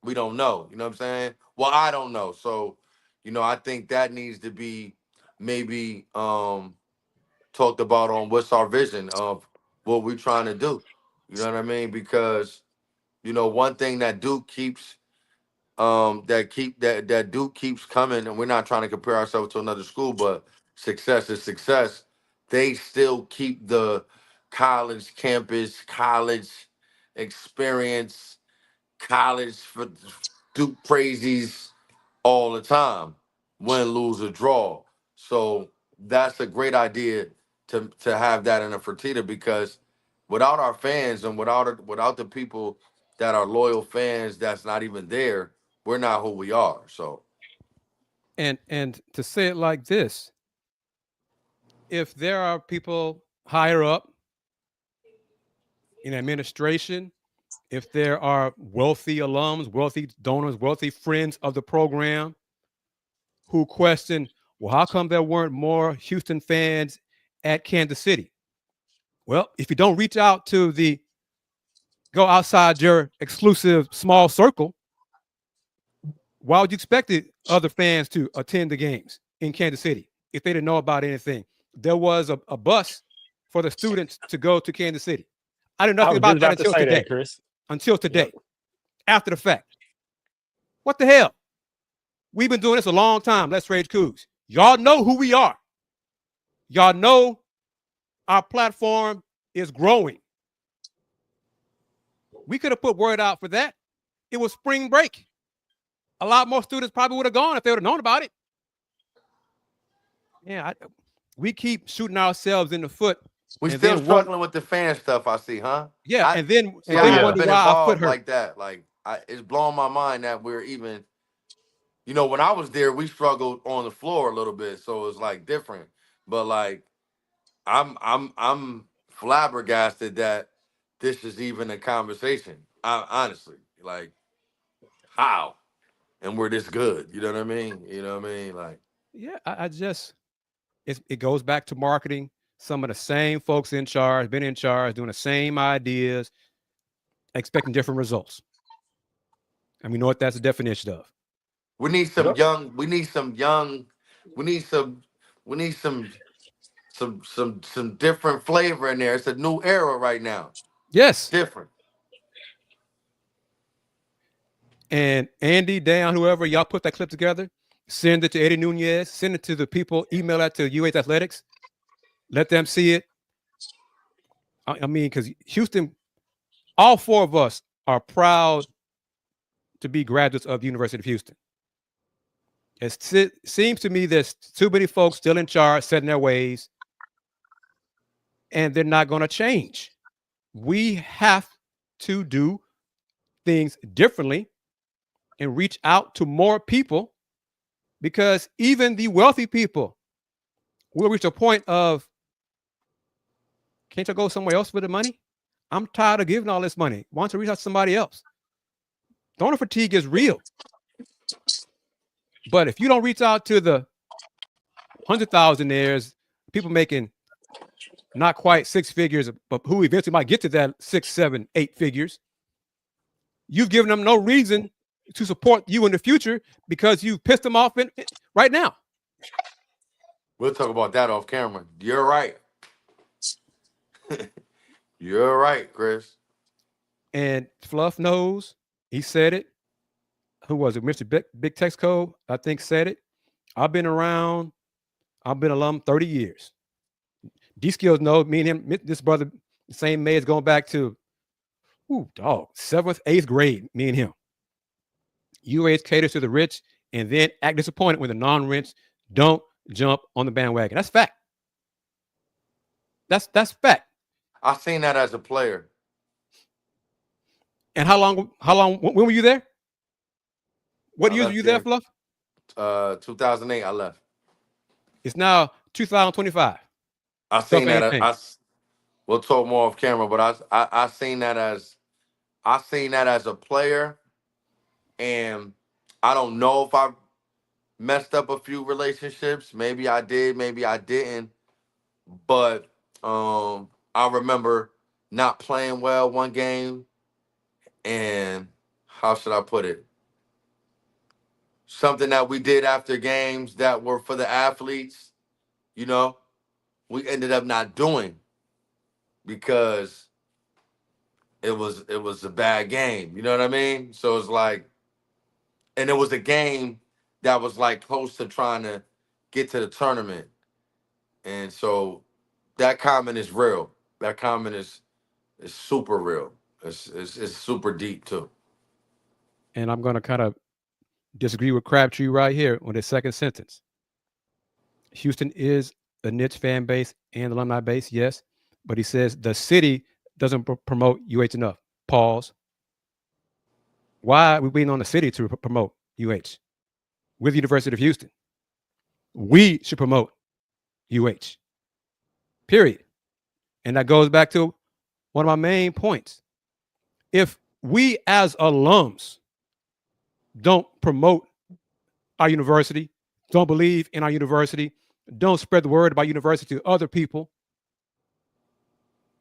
We don't know. You know what I'm saying? Well, I don't know. So, I think that needs to be maybe talked about on what's our vision of what we're trying to do. You know what I mean? Because, one thing that Duke keeps that Duke keeps coming, and we're not trying to compare ourselves to another school, but success is success. They still keep the college campus, college experience, college for Duke crazies all the time, win, lose, or draw. So that's a great idea to have that in a Fertitta because without our fans and without the people that are loyal fans that's not even there, we're not who we are. So And to say it like this, if there are people higher up in administration, if there are wealthy alums, wealthy donors, wealthy friends of the program who question, well, how come there weren't more Houston fans at Kansas City? Well, if you don't reach out to go outside your exclusive small circle, why would you expect the other fans to attend the games in Kansas City if they didn't know about anything? There was a bus for the students to go to Kansas City. I knew I nothing was just about that about to say that, Chris. until today, Yep. after the fact. What the hell? We've been doing this a long time. Let's Rage Coogs. Y'all know who we are. Y'all know our platform is growing. We could have put word out for that. It was spring break. A lot more students probably would have gone if they would have known about it. Yeah, we keep shooting ourselves in the foot. we and still then struggling with the fan stuff. I see, huh? Yeah, I, and then I haven't wonder been why our foot involved hurt. like that. Like it's blowing my mind that we're even. You know, when I was there, we struggled on the floor a little bit, so it's like different. But like, I'm flabbergasted that this is even a conversation. Honestly, like, how? And we're this good. You know what I mean? You know what I mean? Like, Yeah, I just it goes back to marketing. Some of the same folks in charge, been in charge, doing the same ideas, expecting different results. And we know what that's the definition of. we need some young. We need some young. We need some. We need some different flavor in there. It's a new era right now. Yes. Different. And Andy, Dayon, whoever, y'all put that clip together, send it to Eddie Nunez, send it to the people, email that to UH Athletics, let them see it. I mean, because Houston, all four of us are proud to be graduates of the University of Houston. It seems to me there's too many folks still in charge, set in their ways, and they're not going to change. We have to do things differently and reach out to more people, because even the wealthy people will reach a point of, can't you go somewhere else with the money? I'm tired of giving all this money. Why don't you reach out to somebody else? Donor fatigue is real. But if you don't reach out to the 100,000-aires, people making not quite six figures, but who eventually might get to that 6, 7, 8 figures, you've given them no reason to support you in the future because you pissed them off right now. We'll talk about that off camera. You're right. You're right, Chris. And Fluff knows. He said it. Who was it? Mr. Big Texco, I think, said it. I've been around. I've been alum 30 years. D-Skills knows me and him. This brother, same May, is going back to, 7th, 8th grade, me and him. UH caters to the rich and then act disappointed when the non-rich don't jump on the bandwagon. That's fact. That's fact. I seen that as a player. And how long, when were you there? What year were you there, Fluff? 2008, I left. It's now 2025. I seen that. We'll talk more off camera, but I seen that as a player, and I don't know if I messed up a few relationships. Maybe I did, maybe I didn't. But I remember not playing well one game, and how should I put it? Something that we did after games that were for the athletes, we ended up not doing because it was a bad game. You know what I mean? So it's like, and it was a game that was like close to trying to get to the tournament. And so that comment is real. That comment is super real. It's super deep too. And I'm going to kind of disagree with Crabtree right here on the second sentence. Houston is a niche fan base and alumni base, yes. But he says the city doesn't promote UH enough. Pause. Why are we waiting on the city to promote UH? With the University of Houston. We should promote UH. Period. And that goes back to one of my main points. If we as alums don't promote our university, don't believe in our university, don't spread the word about university to other people,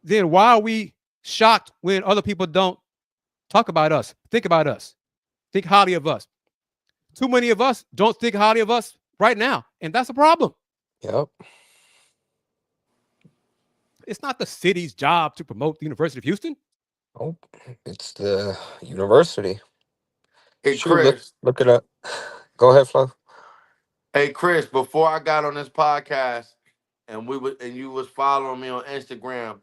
then why are we shocked when other people don't talk about us, think highly of us? Too many of us don't think highly of us right now, and that's a problem. Yep. It's not the city's job to promote the University of Houston. Oh, it's the university. Hey, Sure, Kris. look it up. Go ahead, Fluff. Hey, Kris. Before I got on this podcast, and you was following me on Instagram,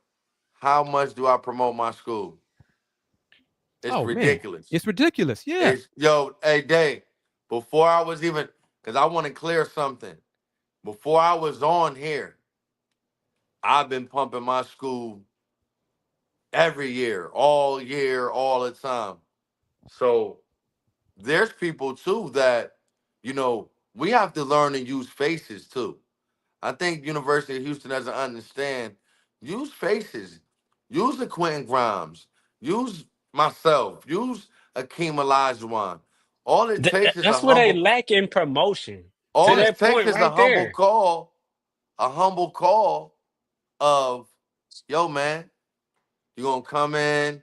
how much do I promote my school? It's ridiculous. Man. It's ridiculous. Yeah. Hey, Day. Before I was even, because I want to clear something. Before I was on here, I've been pumping my school every year, all the time. So there's people too that, we have to learn to use faces too. I think University of Houston doesn't understand. Use faces. Use the Quentin Grimes. Use myself. Use Akeem Olajuwon. All it takes is a That's where they humble. lack in promotion. All To it that takes point is right a humble there. call. A humble call of, yo, man, you're gonna come in.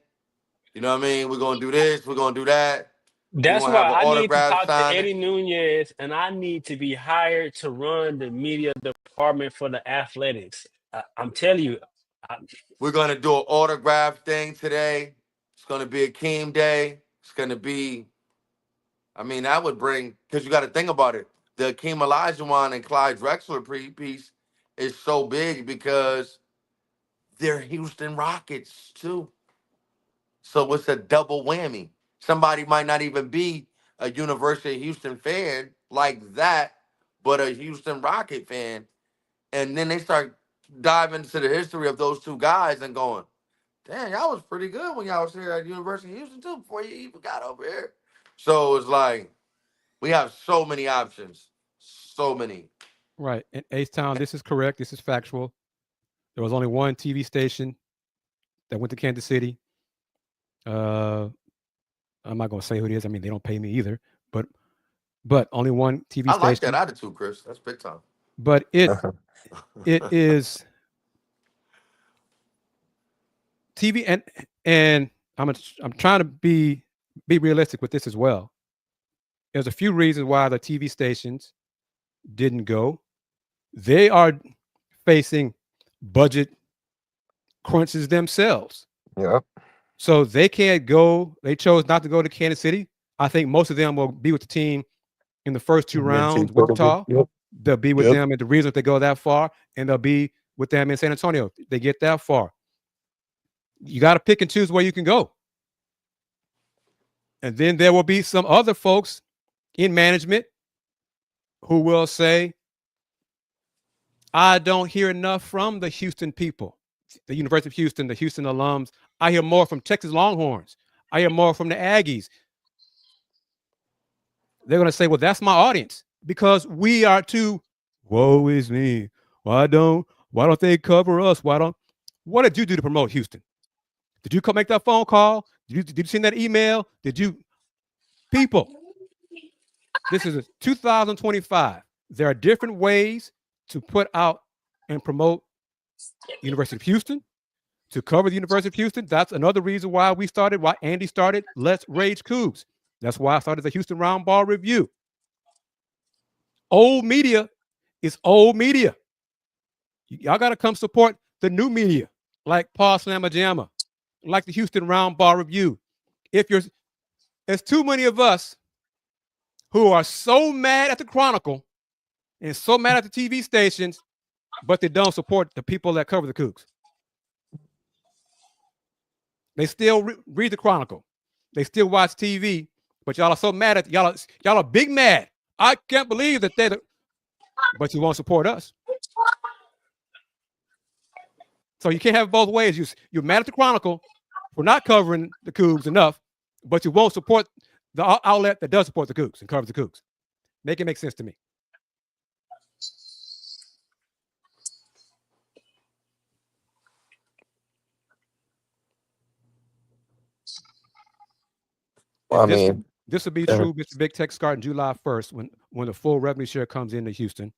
You know what I mean? We're gonna do this. We're gonna do that. We're That's gonna have why an I need to autograph talk to signing. Eddie Nunez, and I need to be hired to run the media department for the athletics. I'm telling you, We're gonna do an autograph thing today. It's gonna be a Keem Day. It's gonna be. I mean, that would bring, because you got to think about it. The Akeem Olajuwon and Clyde Drexler piece is so big because they're Houston Rockets too. So it's a double whammy. Somebody might not even be a University of Houston fan like that, but a Houston Rocket fan. And then they start diving into the history of those two guys and going, damn, y'all was pretty good when y'all was here at University of Houston too, before you even got over here. So it's like, we have so many options. So many. Right. In H-Town, this is correct. This is factual. There was only one TV station that went to Kansas City. I'm not going to say who it is. I mean, they don't pay me either. But only one TV station. I like that attitude, Kris. That's big time. But it is TV, and I'm trying to be realistic with this as well. There's a few reasons why the TV stations didn't go. They are facing budget crunches themselves. Yep. So they can't go. They chose not to go to Kansas City. I think most of them will be with the team in the first two rounds. Wichita. Yep. They'll be with them, and the reason they go that far, and they'll be with them in San Antonio. They get that far. You got to pick and choose where you can go. And then there will be some other folks in management who will say, I don't hear enough from the Houston people, the University of Houston, the Houston alums. I hear more from Texas Longhorns. I hear more from the Aggies. They're going to say, well, that's my audience, because we are too, woe is me. Why don't they cover us? What did you do to promote Houston? Did you come make that phone call? Did you send that email? People, this is 2025. There are different ways to put out and promote University of Houston, to cover the University of Houston. That's another reason why Andy started Let's Rage Coogs. That's why I started the Houston Round Ball Review. Old media is old media. Y'all got to come support the new media, like Paul Slamma Jamma, like the Houston Round Ball Review. There's too many of us who are so mad at the Chronicle and so mad at the TV stations, but they don't support the people that cover the Cougs. They still read the Chronicle. They still watch TV, but y'all are so mad at y'all are big mad. I can't believe that but you won't support us. So you can't have it both ways. You're mad at the Chronicle for not covering the Cougs enough, but you won't support the outlet that does support the Cougs and covers the Cougs. Make it make sense to me. Well, I mean, This will be true, Mr. Big Tech, starting July 1st when the full revenue share comes into Houston.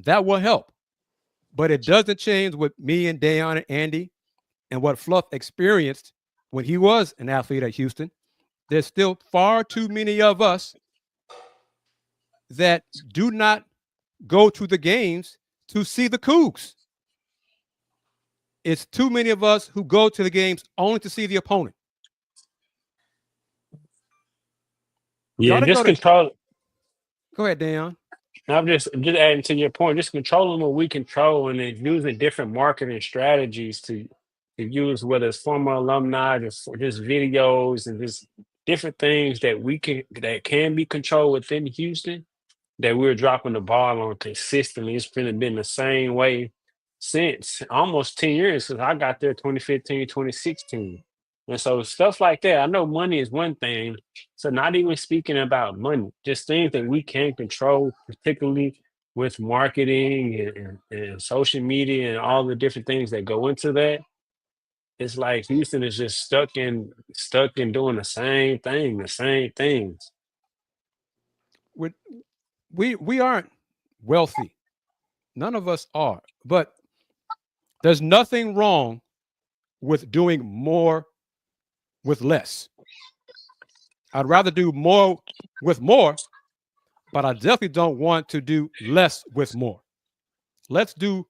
That will help. But it doesn't change what me and Dayon and Andy and what Fluff experienced when he was an athlete at Houston. There's still far too many of us that do not go to the games to see the Cougs. It's too many of us who go to the games only to see the opponent. Yeah, just control. Go ahead, Dayon. I'm just adding to your point, just controlling what we control and then using different marketing strategies to use, whether it's former alumni, just videos and just different things that can be controlled within Houston that we're dropping the ball on consistently. It's been the same way since almost 10 years since I got there, 2015, 2016. And so stuff like that, I know money is one thing. So not even speaking about money, just things that we can control, particularly with marketing and social media and all the different things that go into that. It's like Houston is just stuck in doing the same thing, the same things. We aren't wealthy. None of us are. But there's nothing wrong with doing more with less. I'd rather do more with more, but I definitely don't want to do less with more. We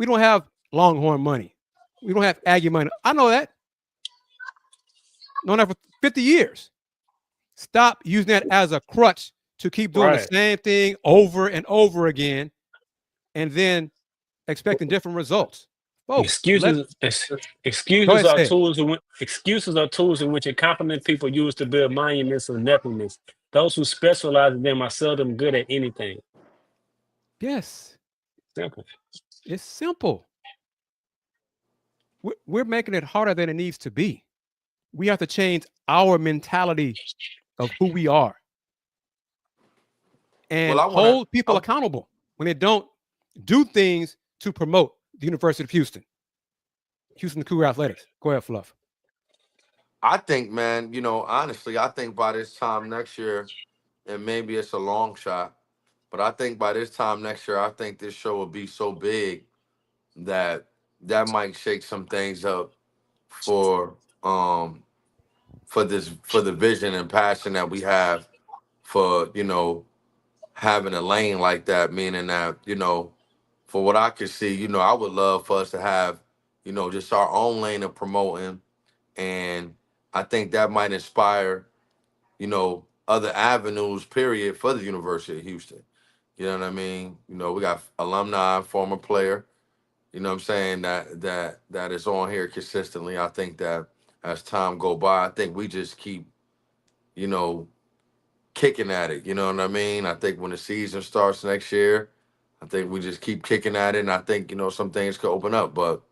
don't have Longhorn money. We don't have Aggie money. I know that. Known that for 50 years. Stop using that as a crutch to keep doing the same thing over and over again and then expecting different results. Folks, excuses are tools in which incompetent people use to build monuments of nothingness. Those who specialize in them are seldom good at anything. Yes. Simple. It's simple. We're making it harder than it needs to be. We have to change our mentality of who we are and hold people accountable when they don't do things to promote the University of Houston Cougar Athletics. Go ahead, Fluff. I think, man, honestly, I think by this time next year, and maybe it's a long shot, but I think by this time next year, I think this show will be so big that might shake some things up for the vision and passion that we have for having a lane like that, meaning that for what I could see, I would love for us to have just our own lane of promoting, and I think that might inspire other avenues period for the University of Houston. You know what I mean? We got alumni, former player, what I'm saying, that is on here consistently. I think that as time go by, I think we just keep, kicking at it. You know what I mean? I think when the season starts next year, I think we just keep kicking at it, and I think, some things could open up. But,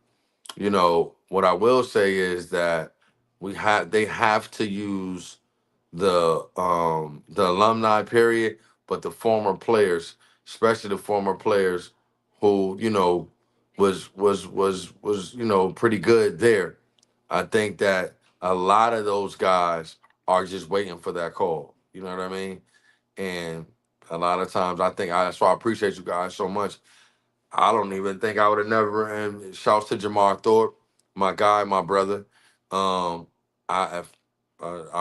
what I will say is that they have to use the alumni period, but the former players, especially the former players who, was pretty good there. I think that a lot of those guys are just waiting for that call. You know what I mean? And a lot of times that's why I appreciate you guys so much. I don't even think I would have never, and shouts to Jamar Thorpe, my guy, my brother. I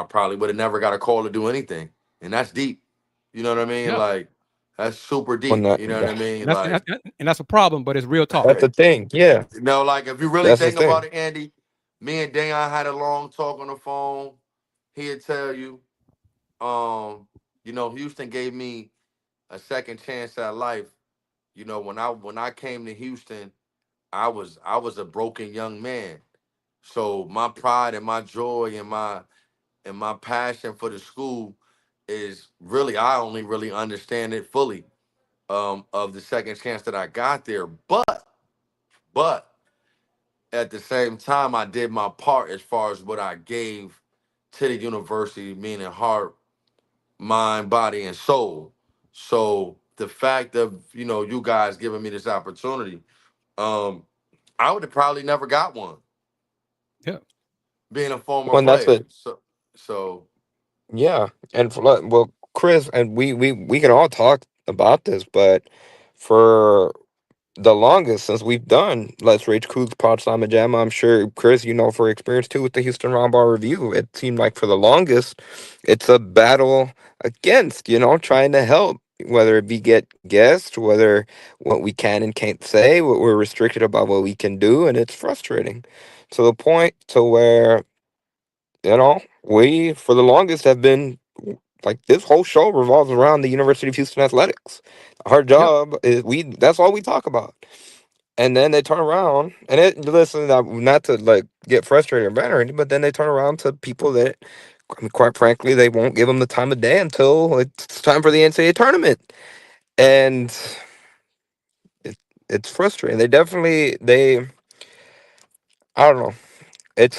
probably would have never got a call to do anything. And that's deep. You know what I mean? Yeah. Like, that's super deep. You know what I mean? And that's a problem, but it's real talk. That's the thing. Yeah. Like, if you really think about it, Andy, me and Dayon had a long talk on the phone. He'd tell you, Houston gave me a second chance at life. When I came to Houston, I was a broken young man. So my pride and my joy and my passion for the school is really, I only really understand it fully of the second chance that I got there. But at the same time, I did my part as far as what I gave to the university, meaning heart, mind, body, and soul. So the fact of you guys giving me this opportunity, I would have probably never got one, Yeah. being a former Well, and that's player. what. So Yeah, and well, Chris, and we can all talk about this, but for the longest since we've done Let's Rage Coogs, Potsdam and Jamma, I'm sure Chris, for experience too with the Houston Roundball Review, it seemed like for the longest, it's a battle against, trying to help, whether it be get guests, whether what we can and can't say, what we're restricted about what we can do, and it's frustrating to the point to where, we for the longest have been like this whole show revolves around the University of Houston athletics. Our Yep. job is that's all we talk about. And then they turn around and listen, not to like get frustrated or mad or anything, but then they turn around to people that, I mean, quite frankly, they won't give them the time of day until it's time for the NCAA tournament. And it, it's frustrating. I don't know. It's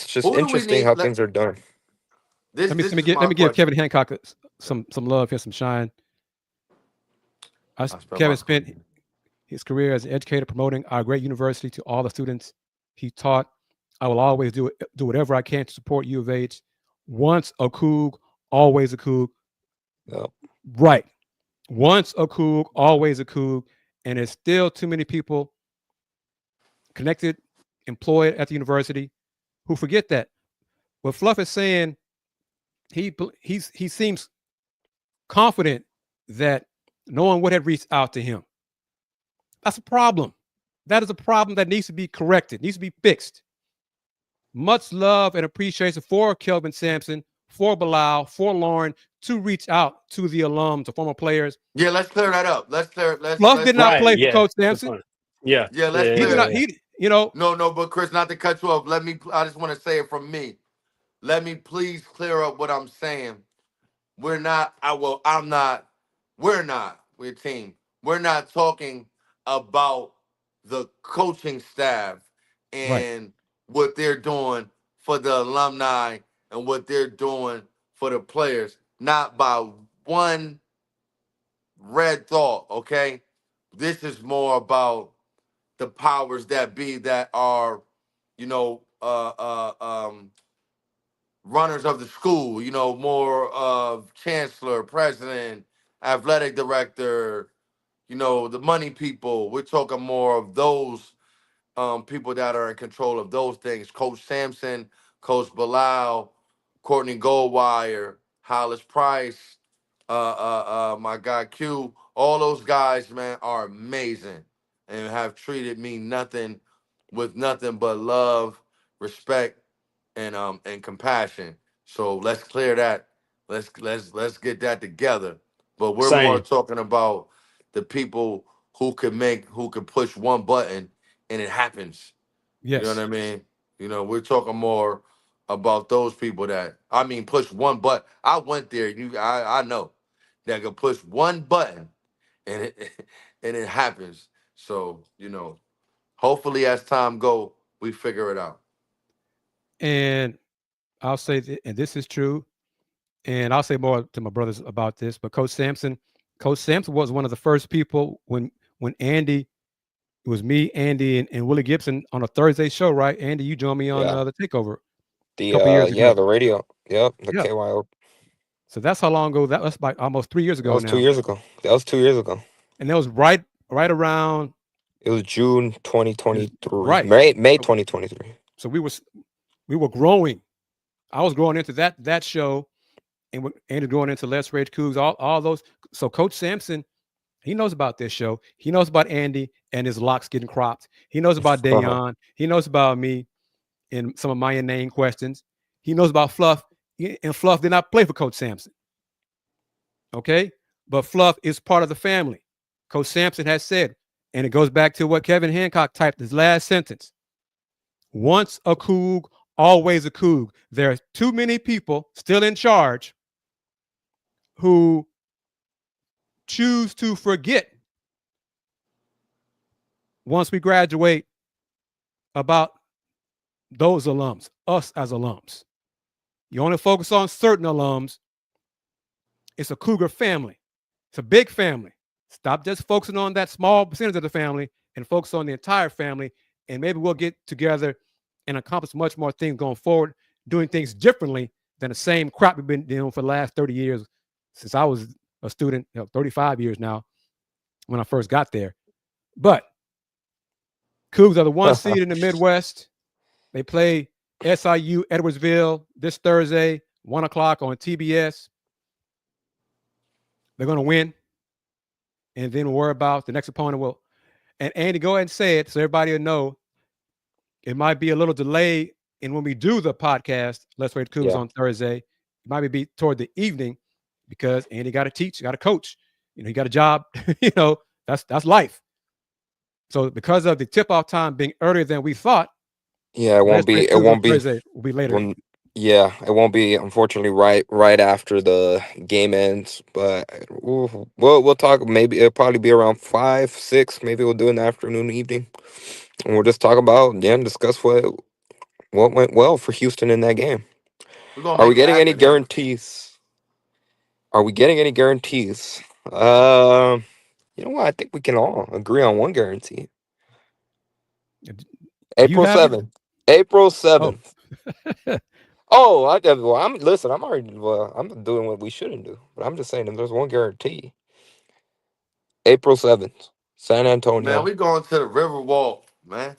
just who do we interesting need? how things are done. This Let me this let me is give let my me give question. Kevin Hancock some love here, some shine. I spent Kevin my spent his career as an educator promoting our great university to all the students he taught. I will always do whatever I can to support U of H. Once a Coug, always a Coug. Yep. Right. Once a Coug, always a Coug. And there's still too many people connected, employed at the university who forget that. What Fluff is saying, he seems confident that no one would have reached out to him. That's a problem. That is a problem that needs to be corrected, needs to be fixed. Much love and appreciation for Kelvin Sampson, for Bilal, for Lauren to reach out to the alums, the former players. Yeah, let's clear that up. Let's clear. Fluff Let's did not Right. play for Yeah. Coach Good Sampson. point. Yeah. yeah. Yeah. Let's He did clear. not. Yeah. No, but Chris, not to cut you off. I just want to say it from me. Let me please clear up what I'm saying. We're not. I'm not. We're not. We're a team. We're not talking about the coaching staff Right. and what they're doing for the alumni and what they're doing for the players. Not by one red thought. Okay, this is more about the powers that be that are, you know, runners of the school, more of chancellor, president, athletic director, the money people. We're talking more of those people that are in control of those things. Coach Sampson, Coach Bilal, Courtney Goldwire, Hollis Price, my guy Q. All those guys, man, are amazing and have treated me with nothing but love, respect, and compassion. So let's clear that. Let's get that together. But we're more Same. talking about the people who can push one button and it happens. You know what Yes. I mean? We're talking more about those people that push one button. I went there. I know that can push one button and it and it happens. So hopefully as time go, we figure it out. And I'll say, and this is true, and I'll say more to my brothers about this. But Coach Sampson was one of the first people when Andy, it was me, Andy, and Willie Gibson on a Thursday show, right? Andy, you joined me on Yeah. the Takeover a The couple years yeah, ago. the radio. Yep, the Yeah. KYO. So that's how long ago that was, like almost 3 years That ago was two now. years ago. That was 2 years ago. And that was right around It was June is 2023. right. May So, 2023. so we were growing. I was growing into that show, and Andy growing into Let's Rage Cougs, all those. So Coach Sampson, he knows about this show. He knows about Andy and his locks getting cropped. He knows about Dayon. He knows about me and some of my inane questions. He knows about Fluff, and Fluff did not play for Coach Sampson. Okay, but Fluff is part of the family. Coach Sampson has said, and it goes back to what Kevin Hancock typed his last sentence: once a Coug, always a Coug. There are too many people still in charge who choose to forget once we graduate about those alums, us as alums. You only focus on certain alums. It's a Cougar family. It's a big family. Stop just focusing on that small percentage of the family and focus on the entire family. And maybe we'll get together and accomplish much more things going forward, doing things differently than the same crap we've been doing for the last 30 years since I was a student, 35 years now when I first got there. But Cougs are the 1 seed in the Midwest. They play SIU Edwardsville this Thursday, 1 o'clock on TBS. They're going to win. And then we'll worry about the next opponent. Will and Andy, go ahead and say it so everybody will know. It might be a little delay in when we do the podcast, Let's Rate Cougs on Thursday. It might be toward the evening because Andy got to teach, got to coach. He got a job. That's life. So because of the tip-off time being earlier than we thought, it won't be. It won't be. Thursday. Will be later. It won't be. Unfortunately, right after the game ends. But we'll talk. Maybe it'll probably be around 5, 6. Maybe we'll do it in the afternoon, evening, and we'll just talk about discuss what went well for Houston in that game. Are we getting any guarantees? Are we getting any guarantees? You know what? I think we can all agree on one guarantee. April 7th. April 7th. I'm doing what we shouldn't do. But I'm just saying if there's one guarantee. April 7th. San Antonio. Man, we going to the Riverwalk, man.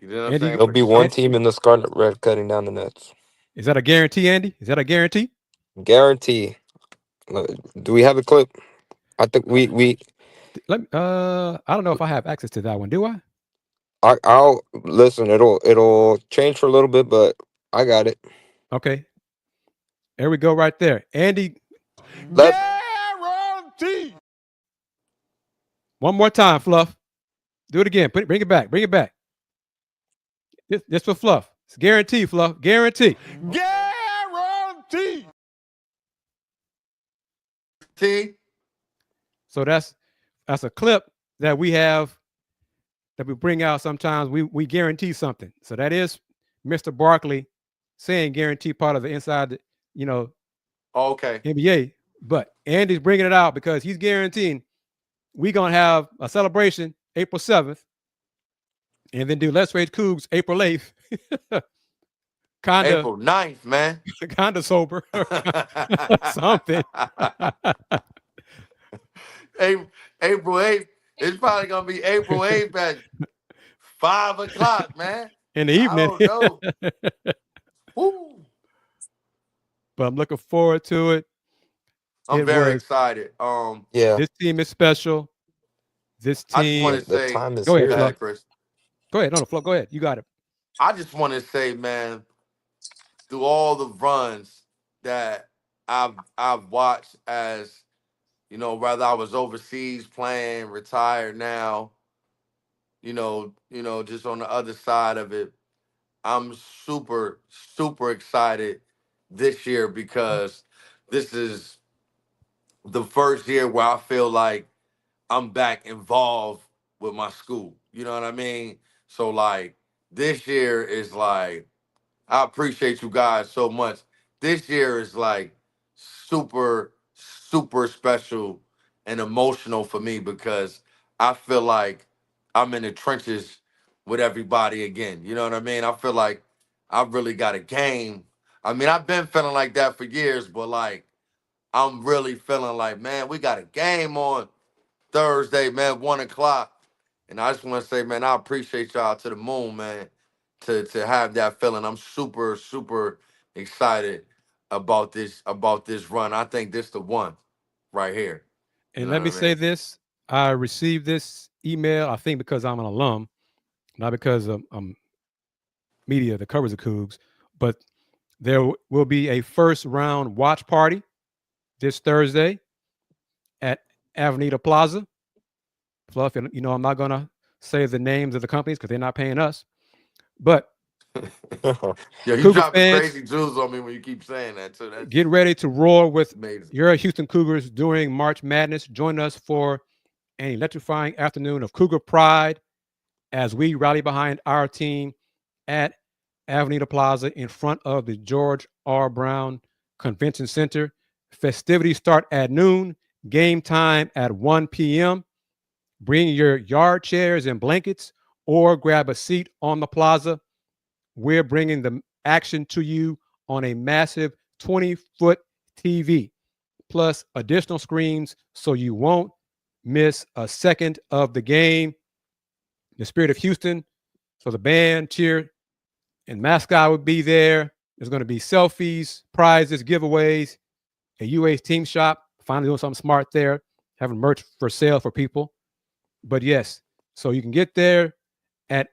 You know what I'm saying? There'll be one team in the Scarlet Red cutting down the nets. Is that a guarantee, Andy? Is that a guarantee? Guarantee. Do we have a clip? I think we I don't know if I have access to that one. Do I? I'll listen. It'll change for a little bit, but I got it. Okay. There we go, right there, Andy. Guarantee. One more time, Fluff. Do it again. Bring it back. Bring it back. This for Fluff. It's guarantee, Fluff. Guarantee. Guarantee. So that's a clip that we have that we bring out sometimes. We guarantee something. So that is Mr. Barkley saying guarantee, part of the inside, okay, NBA. But Andy's bringing it out because he's guaranteeing we're going to have a celebration April 7th and then do Let's Rate Cougs April 8th. April 9th, man. Kind of sober. Something. April 8th. It's probably going to be April 8th at 5 o'clock, man. In the evening. I don't know. Woo. But I'm looking forward to it. I'm very excited. This team is special. This team. I just want to say, time is go ahead, here. Chris. Go ahead. No, Flo, go ahead. You got it. I just want to say, man, through all the runs that I've watched, as whether I was overseas playing, retired now, just on the other side of it, I'm super, super excited this year because this is the first year where I feel like I'm back involved with my school. You know what I mean? So like this year is like, I appreciate you guys so much. This year is like super, super special and emotional for me because I feel like I'm in the trenches with everybody again. You know what I mean? I feel like I've really got a game. I mean, I've been feeling like that for years, but like I'm really feeling like, man, we got a game on Thursday, man, 1 o'clock. And I just want to say, man, I appreciate y'all to the moon, man, to have that feeling. I'm super, super excited about this run. I think this the one right here. And let me say this. I received this email, I think because I'm an alum, not because I'm media that covers the Cougs, but there will be a first round watch party this Thursday at Avenida Plaza. Fluff, I'm not going to say the names of the companies because they're not paying us. But you dropping crazy jewels on me when you keep saying that too. Get ready to roar with amazing. Your Houston Cougars during March Madness. Join us for an electrifying afternoon of Cougar pride as we rally behind our team at Avenida Plaza in front of the George R. Brown Convention Center. Festivities start at noon, game time at 1 p.m. Bring your yard chairs and blankets or grab a seat on the plaza. We're bringing the action to you on a massive 20-foot TV, plus additional screens so you won't miss a second of the game. The Spirit of Houston, so the band, cheer, and mascot would be there. There's going to be selfies, prizes, giveaways, a UA's team shop, finally doing something smart there, having merch for sale for people. But yes, so you can get there at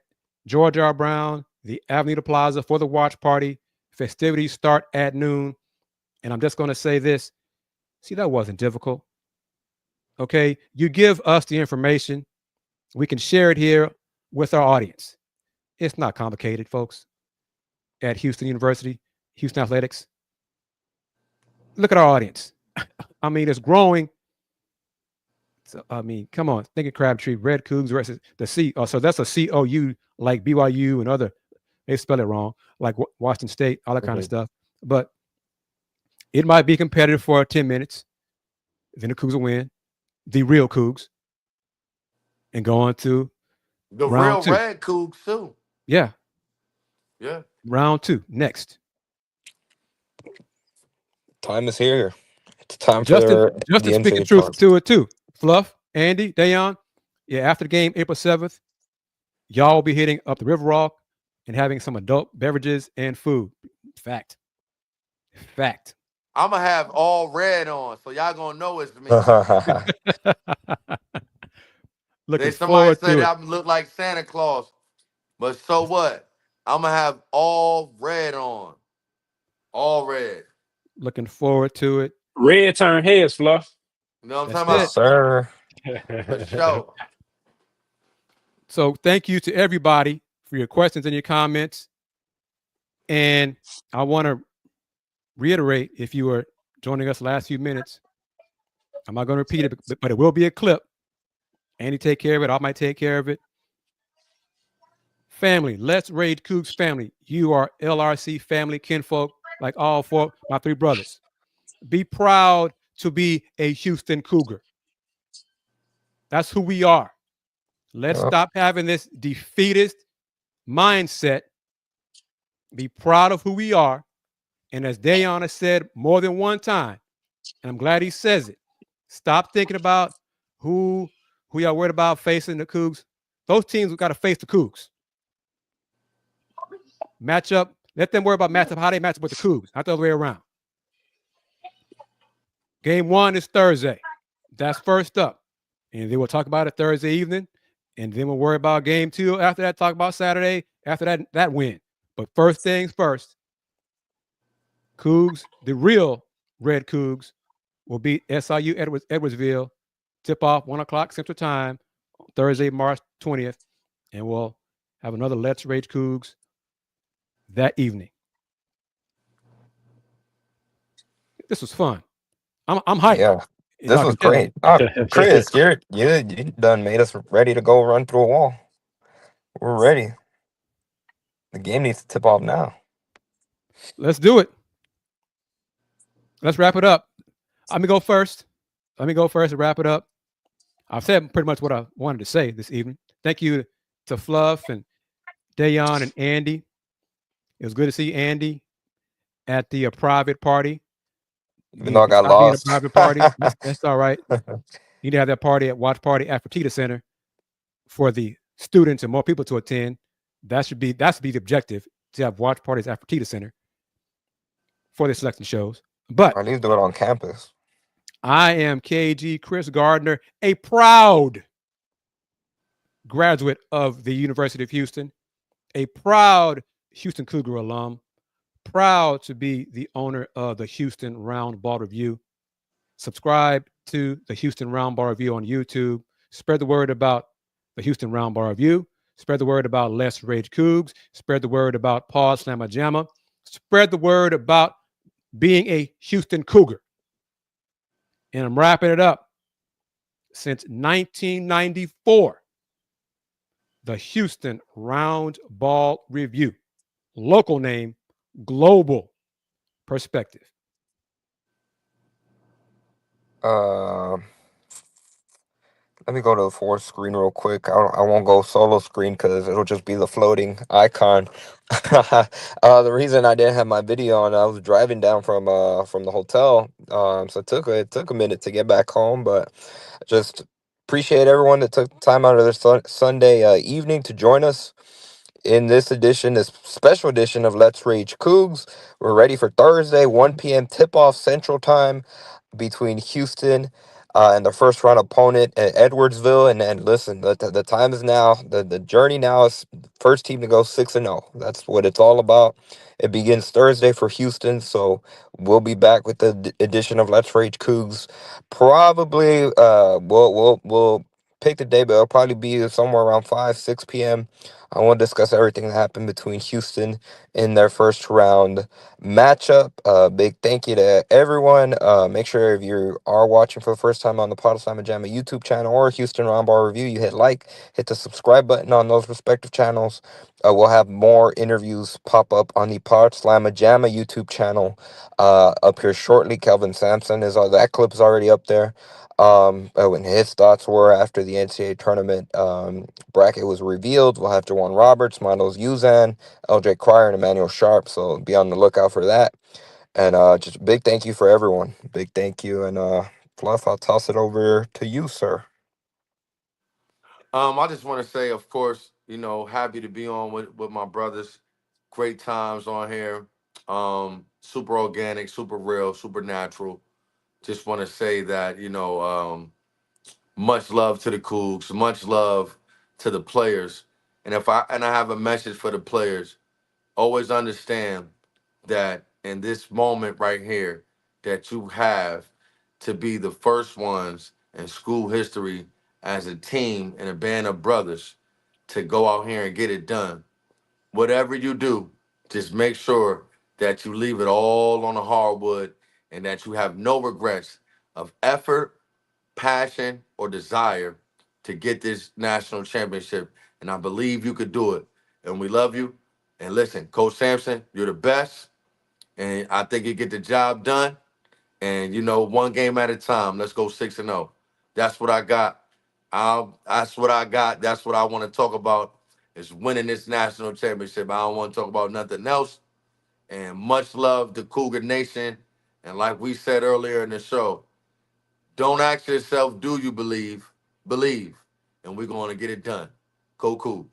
George R. Brown, the Avenida Plaza for the watch party. Festivities start at noon. And I'm just going to say this. See, that wasn't difficult. Okay, you give us the information. We can share it here with our audience. It's not complicated, folks. At Houston University, Houston Athletics. Look at our audience. I mean, it's growing. So, I mean, come on. Think of Crabtree, Red Cougs versus the C. Oh, so that's a COU like BYU and other. They spell it wrong, like Washington State, all that kind of stuff. But it might be competitive for 10 minutes. Then the Cougs will win. The real Cougs. And go on to The round real two. Red Cougs, too. Yeah. Yeah. Round two. Next. Time is here. It's time Justin for speaking truth to it too. Fluff, Andy, Dayon. Yeah, after the game, April 7th, y'all will be hitting up the Riverwalk and having some adult beverages and food. Fact. I'm going to have all red on, so y'all going to know it's me. Looking Somebody forward said to it. I look like Santa Claus, but so what? I'm going to have all red on. All red. Looking forward to it. Red turn heads, Fluff. You know what I'm That's talking Yes, sir. about? For sure. So thank you to everybody for your questions and your comments. And I want to reiterate, if you were joining us the last few minutes, I'm not going to repeat it, but it will be a clip. Andy take care of it. I might take care of it. Family, let's raid Cougs family. You are LRC family, kinfolk, like all four, my three brothers. Be proud to be a Houston Cougar. That's who we are. Let's stop having this defeatist mindset. Be proud of who we are. And as Dayon has said more than one time, and I'm glad he says it, stop thinking about who y'all worried about facing the Cougs. Those teams got to face the Cougs. Match up. Let them worry about matchup, how they match up with the Cougs, not the other way around. Game 1 is Thursday. That's first up. And then we'll talk about it Thursday evening. And then we'll worry about game 2. After that, talk about Saturday. After that win. But first things first, Cougs, the real Red Cougs, will beat SIU Edwardsville. Tip off 1 o'clock Central Time, Thursday, March 20th. And we'll have another Let's Rage Cougs that evening. This was fun. I'm hyped. Yeah, this was great. Oh, Kris, you done made us ready to go run through a wall. We're ready. The game needs to tip off now. Let's do it. Let's wrap it up. Let me go first and wrap it up. I've said pretty much what I wanted to say this evening. Thank you to Fluff and Dayon and Andy. It was good to see Andy at the private party. Even though I got lost. A private party. That's all right. You need to have that party at Watch Party at Fertitta Center for the students and more people to attend. That should be the objective, to have watch parties at Fertitta Center for the selection shows. But I need to do it on campus. I am KG Kris Gardner, a proud graduate of the University of Houston, a proud Houston Cougar alum, proud to be the owner of the Houston Round Ball Review. Subscribe to the Houston Round Ball Review on YouTube. Spread the word about the Houston Round Ball Review. Spread the word about Let's Rage Cougs. Spread the word about Paul Slamma Jamma. Spread the word about being a Houston Cougar. And I'm wrapping it up. Since 1994, the Houston Round Ball Review. Local name, global perspective. Uh, Let me go to the fourth screen real quick. I won't go solo screen because it'll just be the floating icon. The reason I didn't have my video on, I was driving down from the hotel. So it took a minute to get back home, but just appreciate everyone that took time out of their Sunday evening to join us in this edition, this special edition of Let's Rage Coogs. We're ready for Thursday, 1 p.m. tip-off Central Time between Houston and the first round opponent at Edwardsville. And listen, the time is now. The journey now is first team to go 6-0. That's what it's all about. It begins Thursday for Houston, so we'll be back with the edition of Let's Rage Cougs. Probably we'll pick the day, but it'll probably be somewhere around 5-6 p.m. I want to discuss everything that happened between Houston in their first round matchup. Big thank you to everyone. Make sure if you are watching for the first time on the Pod Slamma Jamma YouTube channel or Houston Roundball Review, you hit like, hit the subscribe button on those respective channels. We'll have more interviews pop up on the Pod Slamma Jamma YouTube channel up here shortly. Kelvin Sampson that clip is already up there. When his thoughts were after the NCAA tournament bracket was revealed. We'll have Jawan Roberts, Miles Uzan, LJ Cryer, and Emmanuel Sharp. So be on the lookout for that. And just a big thank you for everyone. Big thank you. And Fluff, I'll toss it over to you, sir. I just want to say, of course, happy to be on with my brothers. Great times on here. Super organic, super real, super natural. Just want to say that, much love to the Cougs, much love to the players. And I have a message for the players. Always understand that in this moment right here, that you have to be the first ones in school history as a team and a band of brothers to go out here and get it done. Whatever you do, just make sure that you leave it all on the hardwood and that you have no regrets of effort, passion, or desire to get this national championship. And I believe you could do it. And we love you. And listen, Coach Sampson, you're the best. And I think you get the job done. And, one game at a time. Let's go 6-0. That's what I got. That's what I got. That's what I want to talk about is winning this national championship. I don't want to talk about nothing else. And much love to Cougar Nation. And like we said earlier in the show, don't ask yourself, do you believe? Believe. And we're going to get it done. Go Cougs.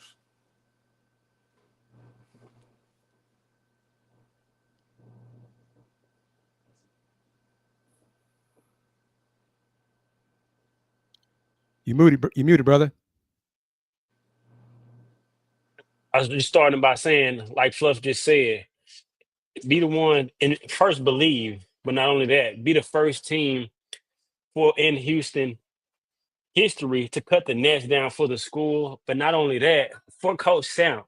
You muted, brother. I was just starting by saying, like Fluff just said, be the one and first believe, but not only that, be the first team in Houston history to cut the nets down for the school. But not only that, for Coach Sam.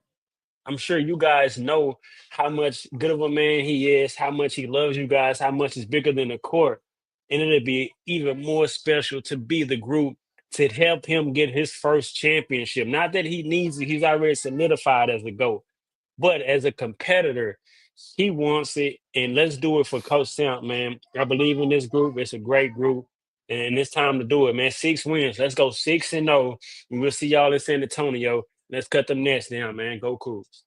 I'm sure you guys know how much good of a man he is, how much he loves you guys, how much is bigger than the court. And it'll be even more special to be the group to help him get his first championship. Not that he needs it, he's already solidified as a GOAT. But as a competitor, he wants it. And let's do it for Coach Samp, man. I believe in this group. It's a great group. And it's time to do it, man. 6 wins. Let's go 6-0. And we'll see y'all in San Antonio. Let's cut them nets down, man. Go Cougs.